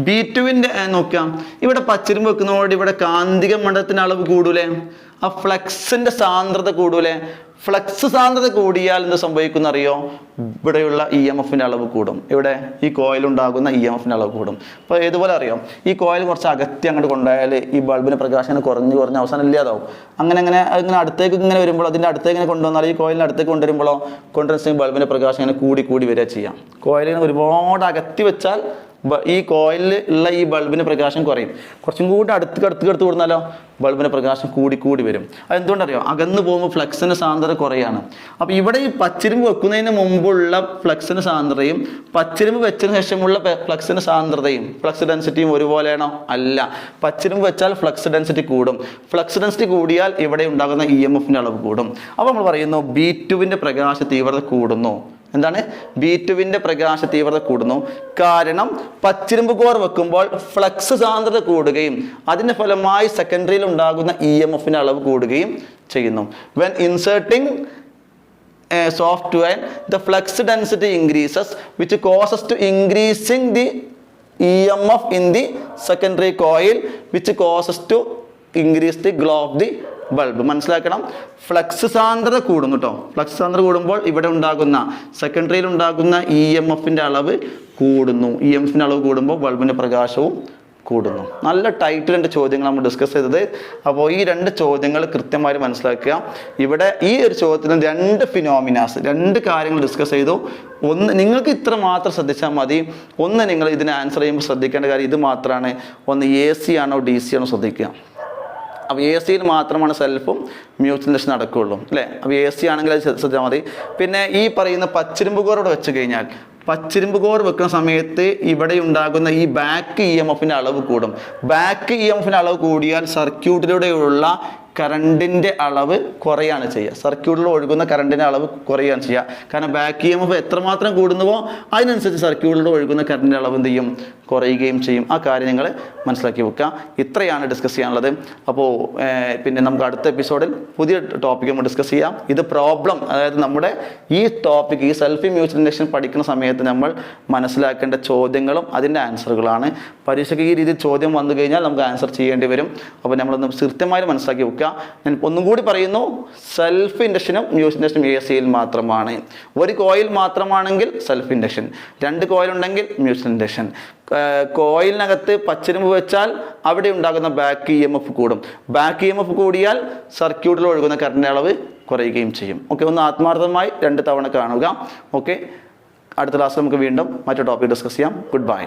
B2വിൻ്റെ നോക്കാം. ഇവിടെ പച്ചിരുമ്പ് വെക്കുന്നതോടെ ഇവിടെ കാന്തിക മണ്ഡലത്തിൻ്റെ അളവ് കൂടൂലേ? ആ ഫ്ലക്സിൻ്റെ സാന്ദ്രത കൂടൂലേ? ഫ്ലക്സ് സാന്ദ്രത കൂടിയാൽ എന്ത് സംഭവിക്കുന്ന അറിയോ? ഇവിടെയുള്ള EMFൻ്റെ അളവ് കൂടും. ഇവിടെ ഈ കോയിലുണ്ടാകുന്ന EMFൻ്റെ അളവ് കൂടും. അപ്പോൾ ഏതുപോലെ അറിയാം, ഈ കോയിൽ കുറച്ച് അകത്തി അങ്ങോട്ട് കൊണ്ടുപോയാൽ ഈ ബൾബിൻ്റെ പ്രകാശം കുറഞ്ഞ് അവസാനം ഇല്ലാതാവും. അങ്ങനെ അടുത്തേക്ക് ഇങ്ങനെ വരുമ്പോൾ, അതിൻ്റെ അടുത്തേക്ക് ഇങ്ങനെ കൊണ്ടുവന്നാൽ, ഈ കോയിലിൻ്റെ അടുത്തേക്ക് കൊണ്ടുവരുമ്പോഴോ ബൾബിൻ്റെ പ്രകാശം ഇങ്ങനെ കൂടി വരിക ചെയ്യാം. കോയിലിനെ ഒരുപാട് അകത്തി വെച്ചാൽ ഈ കോയിലിൽ ഉള്ള ഈ ബൾബിന് പ്രകാശം കുറയും. കുറച്ചും കൂടി അടുത്ത് കൊടുത്താലോ ബൾബിന് പ്രകാശം കൂടി വരും. അതെന്തുകൊണ്ടറിയോ? അകന്ന് പോകുമ്പോൾ ഫ്ലക്സിൻ്റെ സാന്ദ്രത കുറയാണ്. അപ്പോൾ ഇവിടെ ഈ പച്ചിരുമ്പ് വെക്കുന്നതിന് മുമ്പുള്ള ഫ്ലക്സിൻ്റെ സാന്ദ്രതയും പച്ചിരുമ്പ് വെച്ചതിന് ശേഷമുള്ള ഫ്ലക്സിൻ്റെ സാന്ദ്രതയും ഫ്ലക്സ് ഡെൻസിറ്റിയും ഒരുപോലെയാണോ? അല്ല. പച്ചിരുമ്പ് വെച്ചാൽ ഫ്ലക്സ് ഡെൻസിറ്റി കൂടും. ഫ്ലക്സ് ഡെൻസിറ്റി കൂടിയാൽ ഇവിടെ ഉണ്ടാകുന്ന EMFൻ്റെ അളവ് കൂടും. അപ്പോൾ നമ്മൾ പറയുന്നു B2വിൻ്റെ പ്രകാശ തീവ്രത കൂടുന്നു. എന്താണ്? B2വിൻ്റെ പ്രകാശ തീവ്രത കൂടുന്നു. കാരണം പച്ചിരുമ്പ് കോർ വെക്കുമ്പോൾ ഫ്ലക്സ് സാന്ദ്രത കൂടുകയും അതിൻ്റെ ഫലമായി സെക്കൻഡറിയിൽ ഉണ്ടാകുന്ന EMFൻ്റെ അളവ് കൂടുകയും ചെയ്യുന്നു. When inserting soft iron the flux density increases which causes to increasing the EMF in the secondary coil which causes to increase the glow of the bulb. മനസ്സിലാക്കണം, ഫ്ലക്സ് സാന്ദ്രത കൂടും കേട്ടോ. ഫ്ലക്സ് സാന്ദ്രത കൂടുമ്പോൾ ഇവിടെ ഉണ്ടാകുന്ന സെക്കൻഡറിയിൽ ഉണ്ടാകുന്ന EMFൻ്റെ അളവ് കൂടുന്നു. EMFൻ്റെ അളവ് കൂടുമ്പോൾ ബൾബിൻ്റെ പ്രകാശവും കൂടുന്നു. നല്ല ടൈറ്റ് 2 ചോദ്യങ്ങൾ നമ്മൾ ഡിസ്കസ് ചെയ്തത്. അപ്പോൾ ഈ 2 ചോദ്യങ്ങൾ കൃത്യമായി മനസ്സിലാക്കുക. ഇവിടെ ഈ ഒരു ചോദ്യത്തിന് 2 ഫിനോമിനാസ്, 2 കാര്യങ്ങൾ ഡിസ്കസ് ചെയ്തു. ഒന്ന്, നിങ്ങൾക്ക് ഇത്ര മാത്രം ശ്രദ്ധിച്ചാൽ മതി. ഒന്ന്, നിങ്ങൾ ഇതിന് ആൻസർ ചെയ്യുമ്പോൾ ശ്രദ്ധിക്കേണ്ട കാര്യം ഇത് മാത്രമാണ്. ഒന്ന്, AC ആണോ DC ആണോ ശ്രദ്ധിക്കുക. അപ്പോൾ AC-യിൽ മാത്രമാണ് സെൽഫും മ്യൂച്വൽ ഇൻഡക്ഷൻ നടക്കുകയുള്ളൂ അല്ലേ? അപ്പോൾ AC ആണെങ്കിൽ അത് ശ്രദ്ധിച്ചാൽ മതി. പിന്നെ ഈ പറയുന്ന പച്ചിരുമ്പ് കോർ ഇവിടെ വെച്ച് കഴിഞ്ഞാൽ പച്ചിരുമ്പ് കോർ വെക്കുന്ന സമയത്ത് ഇവിടെ ഉണ്ടാകുന്ന ഈ ബാക്ക് ഇ എം എഫിൻ്റെ അളവ് കൂടും. ബാക്ക് ഇ എം എഫിൻ്റെ അളവ് കൂടിയാൽ സർക്യൂട്ടിലൂടെയുള്ള കറണ്ടിൻ്റെ അളവ് കുറയാണ് ചെയ്യുക. സർക്യൂട്ടിൽ ഒഴുകുന്ന കറണ്ടിൻ്റെ അളവ് കുറയാണ് ചെയ്യുക. കാരണം ബാക്ക് ഇ എം എഫ് എത്രമാത്രം കൂടുന്നുവോ അതിനനുസരിച്ച് സർക്യൂട്ടിലൂടെ ഒഴുകുന്ന കറണ്ടിൻ്റെ അളവ് എന്ത് ചെയ്യും? കുറയുകയും ചെയ്യും. ആ കാര്യം നിങ്ങൾ മനസ്സിലാക്കി വെക്കുക. ഇത്രയാണ് ഡിസ്കസ് ചെയ്യാനുള്ളത്. അപ്പോൾ പിന്നെ നമുക്ക് അടുത്ത എപ്പിസോഡിൽ പുതിയ ടോപ്പിക്ക് നമ്മൾ ഡിസ്കസ് ചെയ്യാം. ഇത് പ്രോബ്ലം, അതായത് നമ്മുടെ ഈ ടോപ്പിക്ക്, ഈ സെൽഫ് മ്യൂച്വൽ ഇൻഡക്ഷൻ പഠിക്കുന്ന സമയത്ത് നമ്മൾ മനസ്സിലാക്കേണ്ട ചോദ്യങ്ങളും അതിൻ്റെ ആൻസറുകളാണ്. പരീക്ഷയ്ക്ക് ഈ രീതിയിൽ ചോദ്യം വന്നു കഴിഞ്ഞാൽ നമുക്ക് ആൻസർ ചെയ്യേണ്ടി വരും. അപ്പോൾ നമ്മളൊന്ന് കൃത്യമായി മനസ്സിലാക്കി വെക്കുക. ഞാൻ ഒന്നും കൂടി പറയുന്നു, സെൽഫ് ഇൻഡക്ഷനും മ്യൂച്വൽ ഇൻഡക്ഷനും AC-യിൽ മാത്രമാണ്. ഒരു കോയിൽ മാത്രമാണെങ്കിൽ സെൽഫ് ഇൻഡക്ഷൻ, 2 കോയിൽ ഉണ്ടെങ്കിൽ മ്യൂച്വൽ ഇൻഡക്ഷൻ. കോയിലിനകത്ത് പച്ചിരുമ്പ് വെച്ചാൽ അവിടെ ഉണ്ടാകുന്ന ബാക്ക് ഇ എം എഫ് കൂടും. ബാക്ക് ഇ എം എഫ് കൂടിയാൽ സർക്യൂട്ടിൽ ഒഴുകുന്ന കറണ്ടിൻ്റെ അളവ് കുറയുകയും ചെയ്യും. ഓക്കെ, ഒന്ന് ആത്മാർത്ഥമായി 2 തവണ കാണുക. ഓക്കെ, അടുത്ത ക്ലാസ്സിൽ നമുക്ക് വീണ്ടും മറ്റു ടോപ്പിക് ഡിസ്കസ് ചെയ്യാം. Good bye.